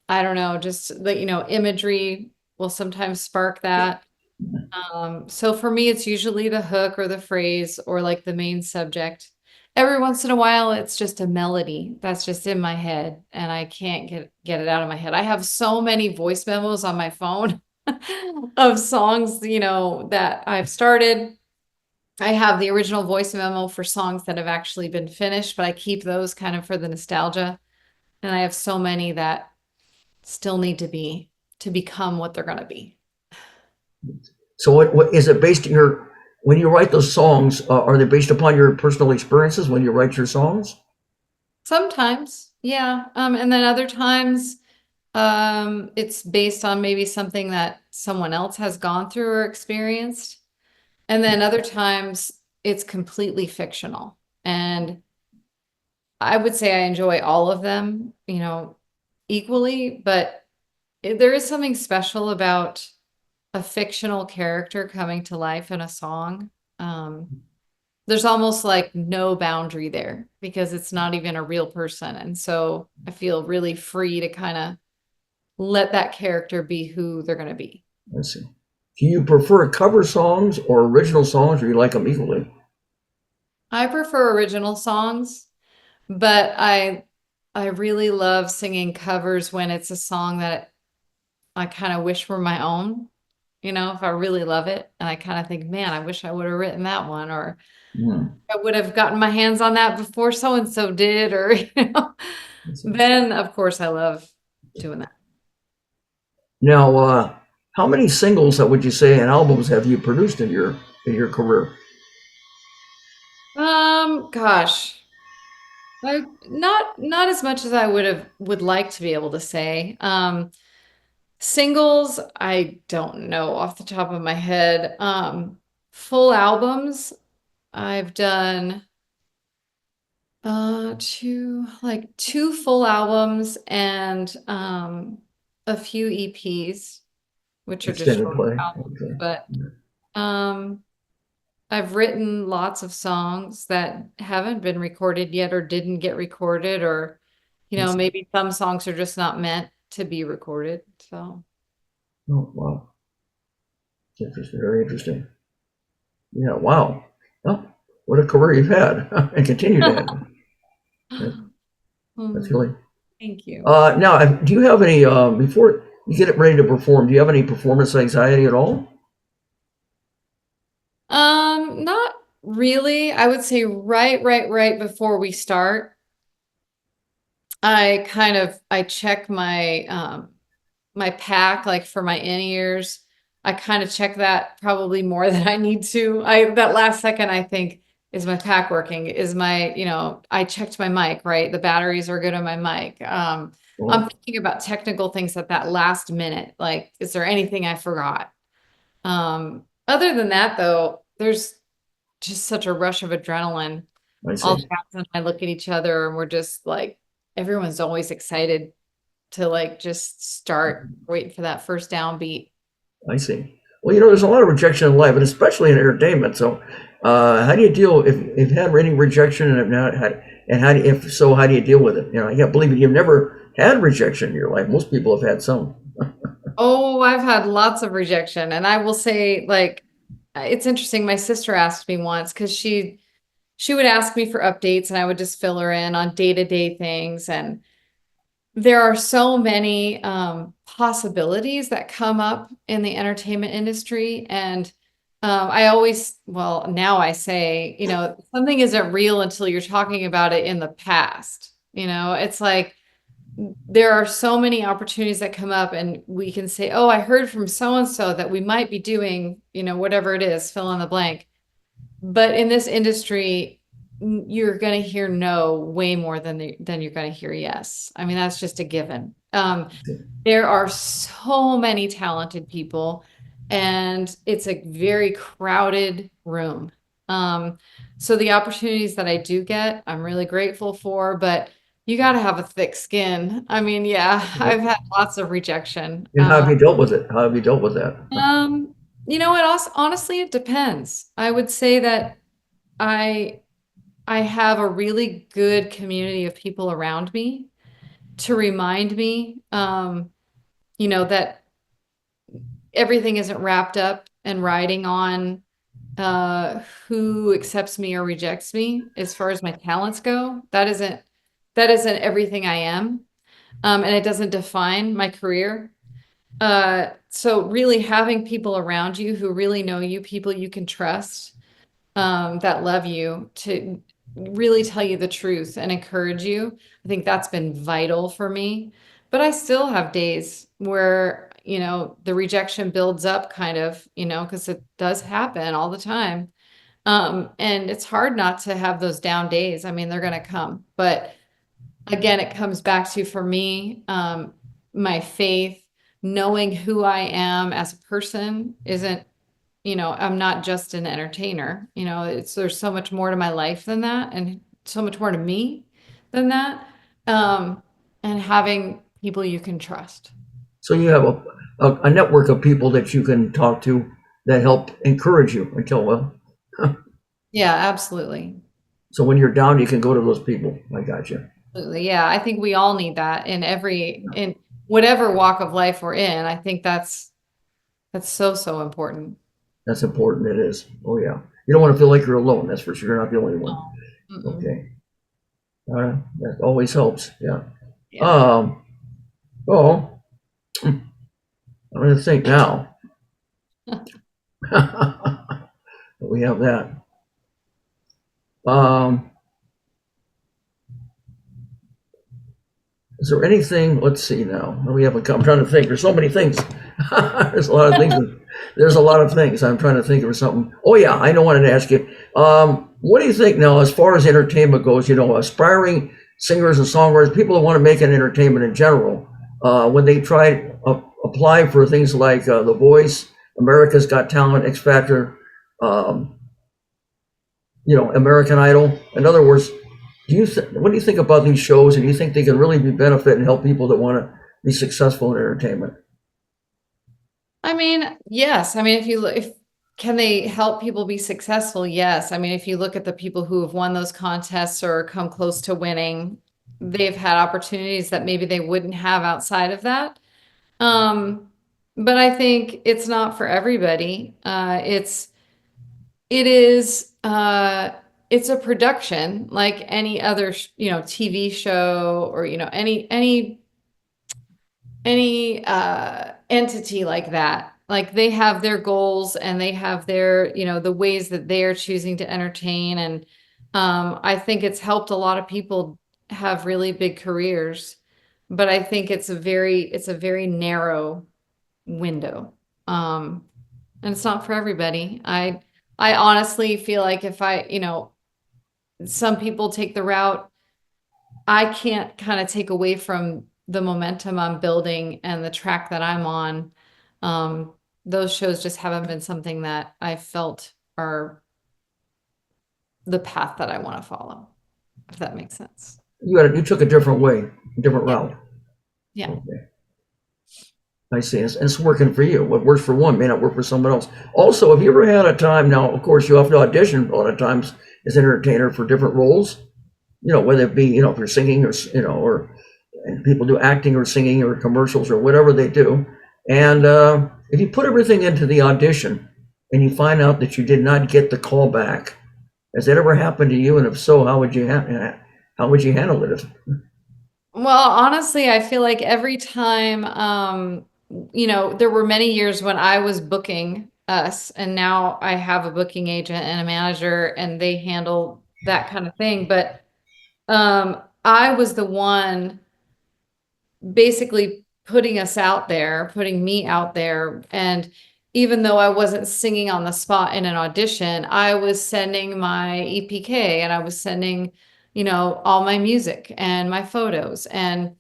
I don't know, just the, imagery will sometimes spark that. So for me, it's usually the hook or the phrase or like the main subject. Every once in a while, it's just a melody that's just in my head and I can't get it out of my head. I have so many voice memos on my phone of songs, that I've started. I have the original voice memo for songs that have actually been finished, but I keep those kind of for the nostalgia. And I have so many that still need to become what they're going to be. So what is it based on when you write those songs, are they based upon your personal experiences when you write your songs? Sometimes, yeah. And then other times, it's based on maybe something that someone else has gone through or experienced. And then other times it's completely fictional. And I would say I enjoy all of them, equally, but there is something special about a fictional character coming to life in a song. There's almost like no boundary there because it's not even a real person. And so I feel really free to kind of let that character be who they're going to be. I see. Do you prefer cover songs or original songs, or you like them equally? I prefer original songs, but I really love singing covers when it's a song that I kind of wish were my own. If I really love it and I kind of think, man, I wish I would have written that one, or Hmm. I would have gotten my hands on that before so and so did, or I see. then of course I love doing that. Now, how many singles would you say and albums have you produced in your career? Gosh, not as much as I would like to be able to say. Singles, I don't know off the top of my head. Full albums, I've done two full albums and a few EPs, which are just Extended short play. albums, Okay. but um I've written lots of songs that haven't been recorded yet or didn't get recorded, or That's- maybe some songs are just not meant to be recorded. So Oh, wow. Interesting. Very interesting. Yeah. Wow. Well, what a career you've had and continue to have. That's Hmm, really. thank you. Now, do you have any before you get it ready to perform? Do you have any performance anxiety at all? Not really. I would say right before we start, I check my pack, like for my in-ears. I kind of check that probably more than I need to. I that last second I think, is my pack working? Is my, I checked my mic, right? The batteries are good on my mic. I'm Well, thinking about technical things at that last minute. Like, is there anything I forgot? Other than that, though, there's just such a rush of adrenaline. I All see. Chaz and I look at each other and we're just like, everyone's always excited to like just start waiting for that first downbeat. I see. Well, there's a lot of rejection in life, and especially in entertainment. So, how do you deal if you've had any rejection and have not had, and if so, how do you deal with it? I can't believe it. You've never had rejection in your life. Most people have had some. Oh, I've had lots of rejection. And I will say, like, it's interesting. My sister asked me once because she would ask me for updates and I would just fill her in on day-to-day things. And there are so many possibilities that come up in the entertainment industry. And I always, well, now I say, something isn't real until you're talking about it in the past. It's like there are so many opportunities that come up, and we can say, oh, I heard from so and so that we might be doing, whatever it is, fill in the blank. But in this industry, you're going to hear no way more than you're going to hear yes. I mean, that's just a given. There are so many talented people, and it's a very crowded room. So the opportunities that I do get, I'm really grateful for, but you got to have a thick skin. I mean, yeah, I've had lots of rejection. And how have you dealt with it? How have you dealt with that? Um, it also, honestly, it depends. I would say that I I have a really good community of people around me to remind me, that everything isn't wrapped up and riding on who accepts me or rejects me as far as my talents go. That isn't everything I am, and it doesn't define my career. So really having people around you who really know you, people you can trust, that love you, to really tell you the truth and encourage you. I think that's been vital for me. But I still have days where, the rejection builds up kind of, because it does happen all the time. And it's hard not to have those down days. I mean, they're going to come. But again, it comes back to, for me, my faith, knowing who I am as a person isn't, I'm not just an entertainer. There's so much more to my life than that, and so much more to me than that. And having people you can trust. So you have a network of people that you can talk to that help encourage you until, well, Yeah, absolutely. so when you're down, you can go to those people. I got you. Absolutely. Yeah, I think we all need that in whatever walk of life we're in. I think that's so important. That's important. It is. Oh yeah. You don't want to feel like you're alone. That's for sure. You're not the only one. Mm-mm. Okay. That always helps. Yeah. Yeah. Well, I'm going to think now. We have that. Is there anything? Let's see now. We have. I'm trying to think. There's so many things. There's a lot of things. There's a lot of things. I'm trying to think of something. Oh yeah, I wanted to ask you. What do you think now, as far as entertainment goes? Aspiring singers and songwriters, people that want to make an entertainment in general, when they try apply for things like The Voice, America's Got Talent, X Factor, American Idol. In other words, what do you think about these shows, and do you think they can really be benefit and help people that want to be successful in entertainment? I mean, yes. I mean, can they help people be successful? Yes. I mean, if you look at the people who have won those contests or come close to winning, they've had opportunities that maybe they wouldn't have outside of that. But I think it's not for everybody. It's a production like any other, TV show or, any entity like that. Like they have their goals and they have their, the ways that they are choosing to entertain. And I think it's helped a lot of people have really big careers, but I think it's a very narrow window. And it's not for everybody. I honestly feel like if some people take the route, I can't kind of take away from the momentum I'm building and the track that I'm on. Those shows just haven't been something that I felt are the path that I want to follow, if that makes sense. You took a different way, a different route. Yeah. Okay. I see. It's working for you. What works for one may not work for someone else. Also, have you ever had a time, now, of course, you have to audition a lot of times as an entertainer for different roles, whether it be, if you're singing or and people do acting or singing or commercials or whatever they do. And if you put everything into the audition and you find out that you did not get the call back, has that ever happened to you? And if so, how would you handle it? Well, honestly, I feel like every time, there were many years when I was booking us, and now I have a booking agent and a manager, and they handle that kind of thing. But I was the one basically putting me out there. And even though I wasn't singing on the spot in an audition, I was sending my EPK and I was sending, all my music and my photos and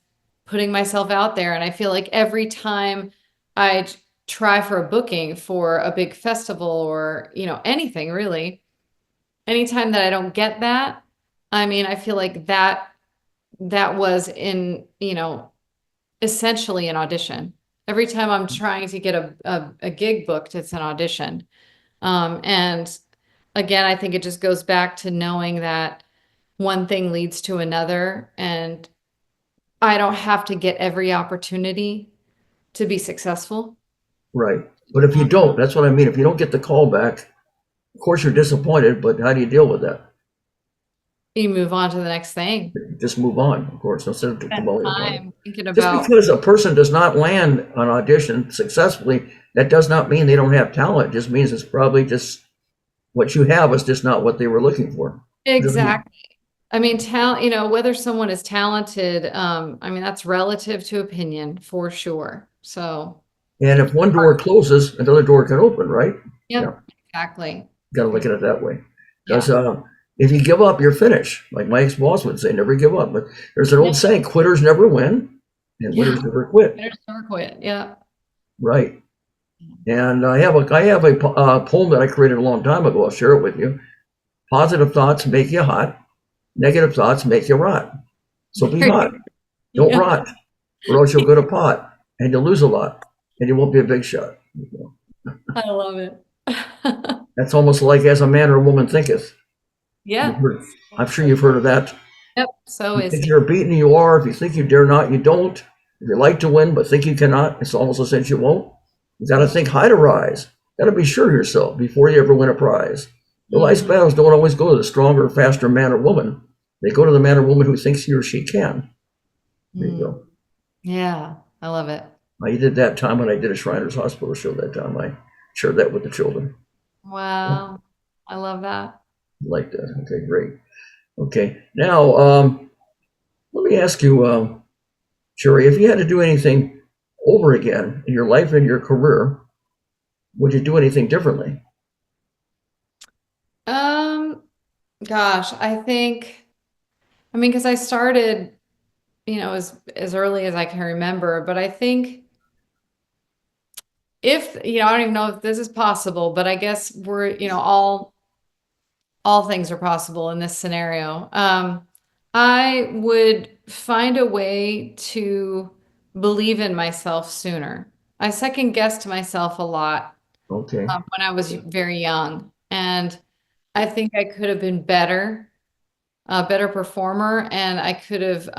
putting myself out there. And I feel like every time I try for a booking for a big festival or, anything really, anytime that I don't get that, I mean, I feel like that was in, essentially an audition. Every time I'm trying to get a gig booked, it's an audition. And again, I think it just goes back to knowing that one thing leads to another, and I don't have to get every opportunity to be successful. Right. But if you don't, that's what I mean. If you don't get the call back, of course you're disappointed, but how do you deal with that? You move on to the next thing. Just move on, of course, instead of Time thinking just about because a person does not land an audition successfully, that does not mean they don't have talent. It just means it's probably just what you have is just not what they were looking for. exactly. I mean, talent, whether someone is talented, I mean, that's relative to opinion for sure. So, And if one door closes, another door can open, right? yep, exactly. Got to look at it that way. Because if you give up, you're finished. Like my ex-boss would say, never give up. But there's an old saying, quitters never win and winners never quit. Winners never quit. Yeah. Right. And I have a poem that I created a long time ago. I'll share it with you. Positive thoughts make you hot. Negative thoughts make you rot. So be hot. Don't Yeah, rot, or else you'll go to pot and you'll lose a lot, and you won't be a big shot. I love it. That's almost like as a man or woman thinketh. You've Yeah. heard, I'm sure you've heard of that. Yep. So You is think he. you're beaten, you are. If you think you dare not, you don't. If you like to win but think you cannot, it's almost a sense you won't. You got to think high to rise. Got to be sure of yourself before you ever win a prize. The life's Mhm. battles don't always go to the stronger, faster man or woman. They go to the man or woman who thinks he or she can. There you Mm. go. Yeah, I love it. I did that time when I did a Shriners Hospital show that time. I shared that with the children. Wow. I love that. Like that. Okay, great. Okay, now let me ask you, Sherry, if you had to do anything over again in your life and your career, would you do anything differently? Um, Gosh, I mean, because I started, as early as I can remember, but I think if, I don't even know if this is possible, but I guess we're, all things are possible in this scenario. I would find a way to believe in myself sooner. I second guessed myself a lot Okay. when I was very young, and I think I could have been better, a better performer, and I could have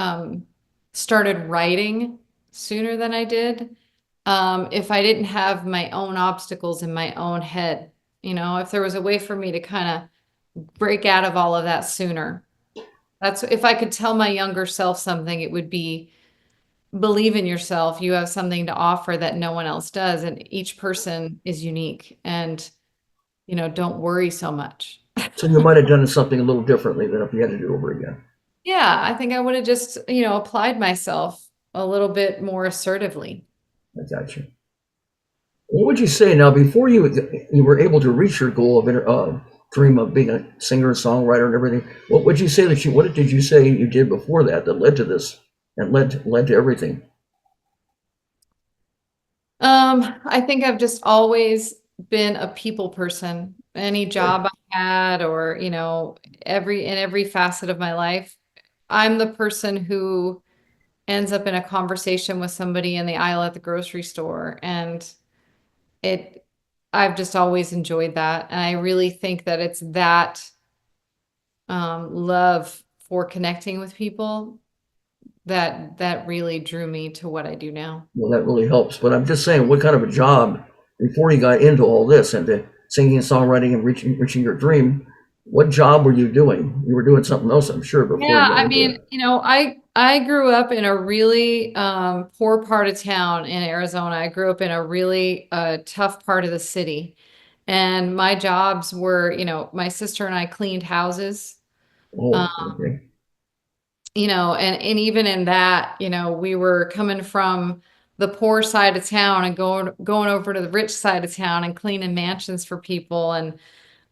started writing sooner than I did if I didn't have my own obstacles in my own head. If there was a way for me to kind of break out of all of that sooner. That's if I could tell my younger self something, it would be believe in yourself. You have something to offer that no one else does, and each person is unique. And, don't worry so much. So you might have done something a little differently than if you had to do it over again. Yeah, I think I would have just, applied myself a little bit more assertively. I got you. What would you say now before you were able to reach your goal of dream of being a singer, songwriter, and everything? What would you say that you? What did you say you did before that that led to this and led to everything? I think I've just always been a people person. Any Right. job I had or, in every facet of my life, I'm the person who ends up in a conversation with somebody in the aisle at the grocery store. And it, I've just always enjoyed that. And I really think that it's that love for connecting with people that really drew me to what I do now. Well, that really helps. But I'm just saying, what kind of a job before you got into all this and the singing and songwriting and reaching your dream? What job were you doing? You were doing something else, I'm sure, before Yeah, you got I into mean, it. I grew up in a really poor part of town in Arizona. I grew up in a really tough part of the city. And my jobs were, my sister and I cleaned houses. Um, Oh, okay. and even in that, we were coming from the poor side of town and going over to the rich side of town and cleaning mansions for people. And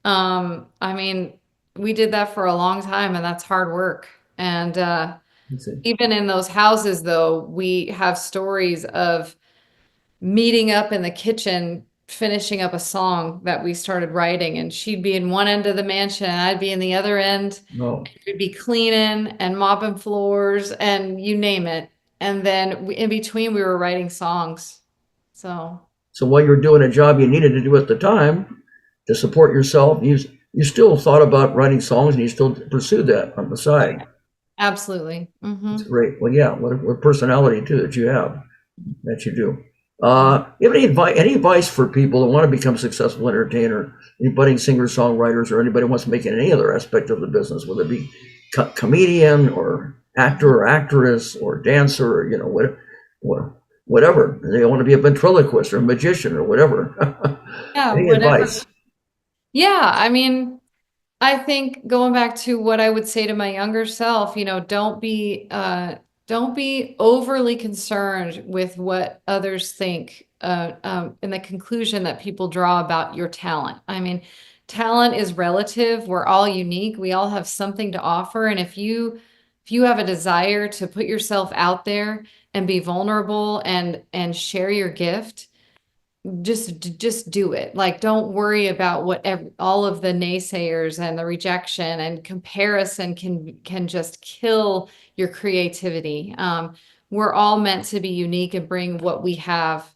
I mean, we did that for a long time, and that's hard work. And Let's see. even in those houses, though, we have stories of meeting up in the kitchen, finishing up a song that we started writing, and she'd be in one end of the mansion, and I'd be in the other end. No. We'd be cleaning and mopping floors and you name it. And then in between, we were writing songs. So, So while you were doing a job you needed to do at the time to support yourself, you still thought about writing songs and you still pursued that on the side. absolutely. It's great. Well, yeah, what personality too that you have, that you do. You have any advice for people that want to become successful entertainer, any budding singers, songwriters, or anybody who wants to make it any other aspect of the business, whether it be comedian or actor or actress or dancer or whatever. They want to be a ventriloquist or a magician or whatever. Yeah, Any whatever. advice? Yeah, I mean, I think going back to what I would say to my younger self, don't be overly concerned with what others think, and the conclusion that people draw about your talent. I mean, talent is relative. We're all unique. We all have something to offer. And if you have a desire to put yourself out there and be vulnerable and share your gift, just do it. Like, don't worry about what all of the naysayers and the rejection and comparison can just kill your creativity. We're all meant to be unique and bring what we have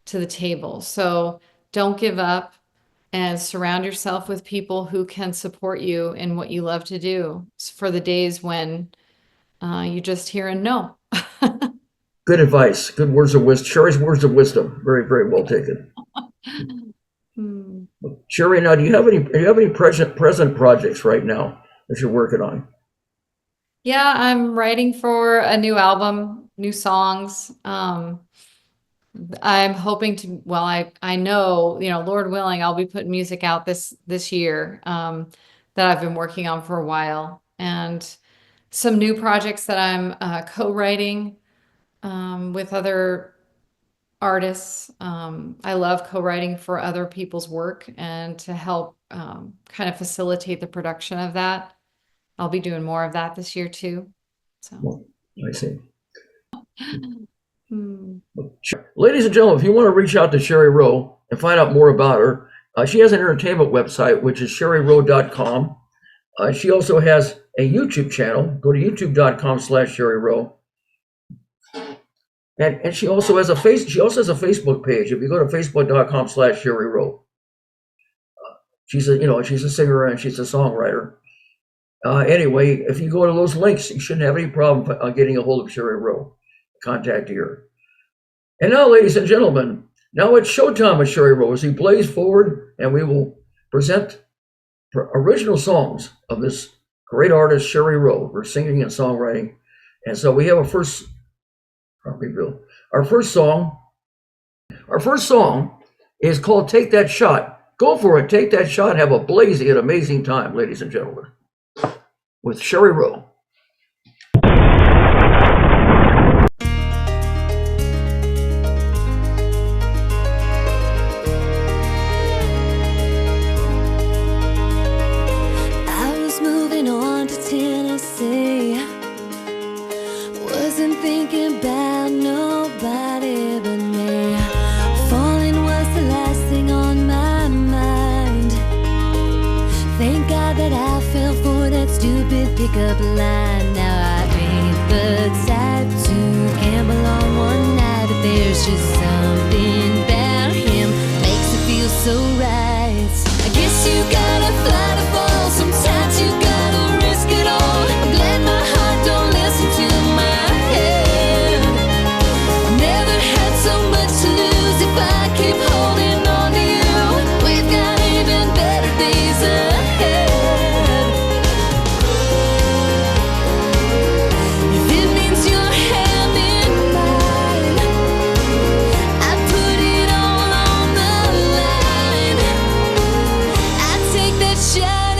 to the table. So don't give up and surround yourself with people who can support you in what you love to do for the days when you just hear a no. Good advice. Good words of wisdom. Sherry's words of wisdom. Very, very well taken. Hmm. Sherry, now do you have any present projects right now that you're working on? Yeah, I'm writing for a new album, new songs. I'm hoping to, well, I know, Lord willing, I'll be putting music out this year, that I've been working on for a while, and some new projects that I'm co-writing with other artists. I love co-writing for other people's work and to help kind of facilitate the production of that. I'll be doing more of that this year too. So, Well, I see. hmm. Ladies and gentlemen, if you want to reach out to Sherri Rowe and find out more about her, she has an entertainment website, which is sharirowe.com. She also has a YouTube channel. Go to youtube.com/Sherri Rowe. And she also has a Facebook page. If you go to facebook.com/Sherri Rowe. She's a singer and she's a songwriter. Anyway, if you go to those links, you shouldn't have any problem getting a hold of Sherri Rowe. Contact her. And now, ladies and gentlemen, now it's showtime with Sherri Rowe as he plays forward, and we will present original songs of this great artist, Sherri Rowe, for singing and songwriting. And so we have our first song. Our first song is called Take That Shot. Go for it. Take that shot. Have a blazing and amazing time, ladies and gentlemen, with Sherri Rowe. I was moving on to Tennessee. Wasn't thinking about nobody but me. Falling was the last thing on my mind. Thank God that I fell for that stupid pickup line. Now I ain't the type to gamble on one night, but there's just something about him makes it feel so right. I guess you gotta fly to fall. Sometimes you gotta risk it all. I'm glad my heart don't listen to my head. I never had so much to lose if I keep holding on to you. We've got even better days ahead. If it means your hand in mine, I'd put it all on the line. I'd take that shot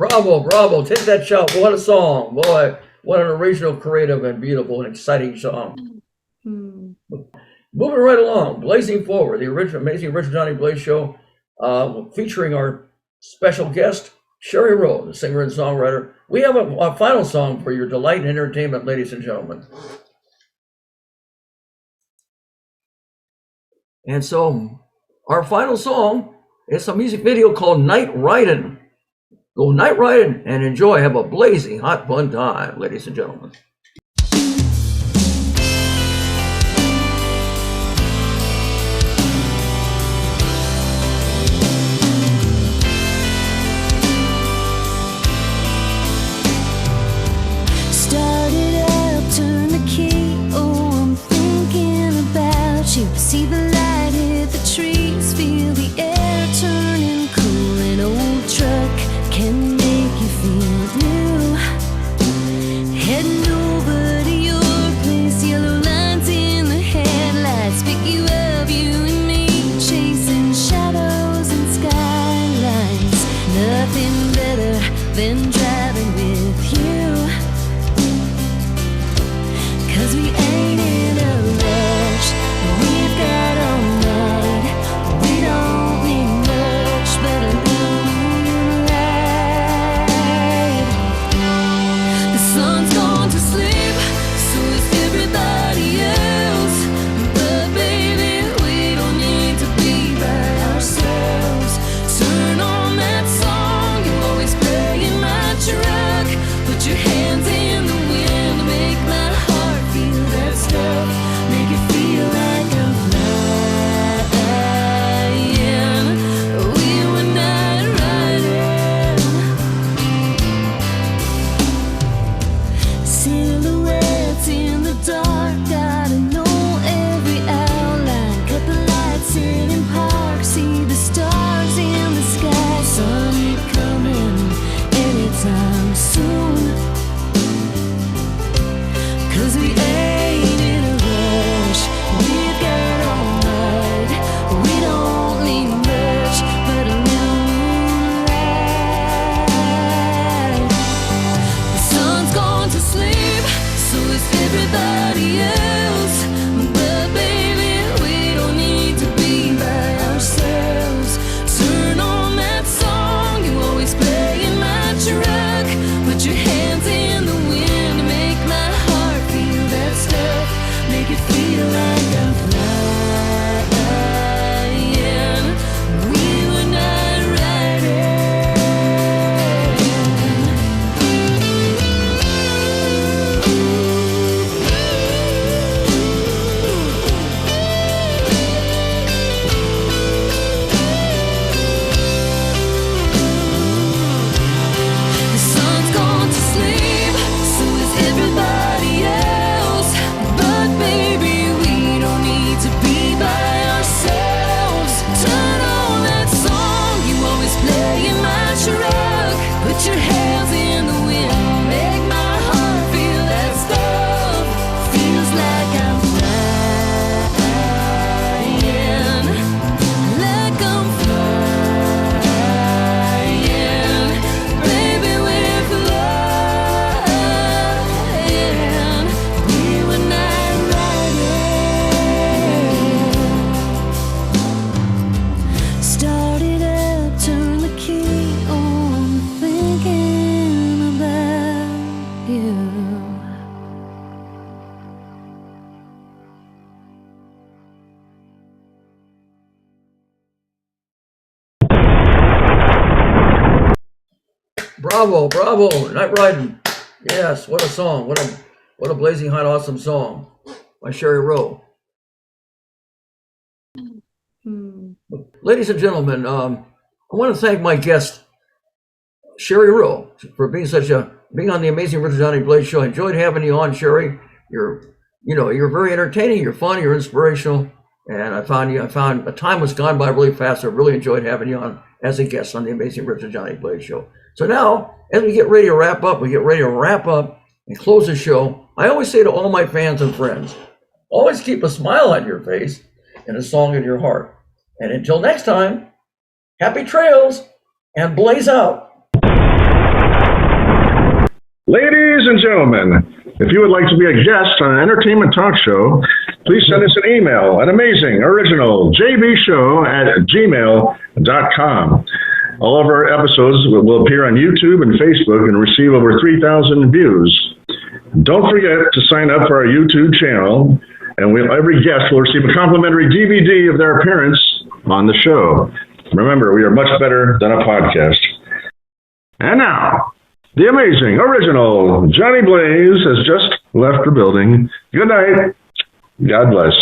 Bravo, bravo. Take that shout. What a song. Boy, what an original, creative, and beautiful and exciting song. Hmm. Moving right along, blazing forward, the original, amazing Richard Johnny Blaze show, featuring our special guest, SHARI ROWE, the singer and songwriter. We have a final song for your delight and entertainment, ladies and gentlemen. And so, our final song is a music video called Night Ridin'. Go night riding and enjoy. Have a blazing hot fun time, ladies and gentlemen. Started up, turn the key. Oh, I'm thinking about you. See the light hit the trees, feel the air turning cool. An old truck can make you feel new. Heading over to your place, yellow lines in the headlights pick you up, you and me, chasing shadows and skylines. Nothing better than driving with you. 'Cause we ain't in a rush, we've got all night. We don't need much but a moonlight. The sun's gone to sleep, so is everybody else. But baby, we don't need to be by ourselves. Turn on that song you always play in my truck. Put your hands in the wind, make my heart feel that stuff. Make it feel like I'm flying. We were night riding. Silhouettes in the dark, gotta know every outline. Cut the lights in and park, see the stars in the sky. Sun ain't coming anytime soon. 'Cause we ain't in a rush, we've got all night. We don't need much but a moonlight. The sun's gone to sleep, so is everybody else. But baby, we don't need to be by ourselves. Turn on that song you always play in my truck. Put your hands in the wind, make my heart feel that stuff. Make it feel like I'm flying. We were night riding. The sun's gone to sleep, so is everybody else. But baby, we don't need to be by ourselves. Turn on that song you always play in my truck. Put your hands in the wind, make my heart feel that stuff. Feels like I'm flying, like I'm flying. Baby, we're flying. We were night riding. Started up, turn the key. Oh, I'm thinking about you. Bravo, bravo, Night Riding. Yes, what a song. What a blazing hot, awesome song by SHARI ROWE. Hmm. Ladies and gentlemen, I want to thank my guest, SHARI ROWE, for being being on the amazing Richard Johnny Blaze show. I enjoyed having you on, SHARI. You're very entertaining, you're fun, you're inspirational, and I found the time was gone by really fast. I really enjoyed having you on as a guest on the amazing Richard Johnny Blaze show. So now, as we get ready to wrap up and close the show, I always say to all my fans and friends, always keep a smile on your face and a song in your heart. And until next time, happy trails and blaze out. Ladies and gentlemen, if you would like to be a guest on an entertainment talk show, please send us an email at amazingoriginalJBshow@gmail.com. All of our episodes will appear on YouTube and Facebook and receive over 3,000 views. Don't forget to sign up for our YouTube channel, and every guest will receive a complimentary DVD of their appearance on the show. Remember, we are much better than a podcast. And now, the amazing, original Johnny Blaze has just left the building. Good night. God bless.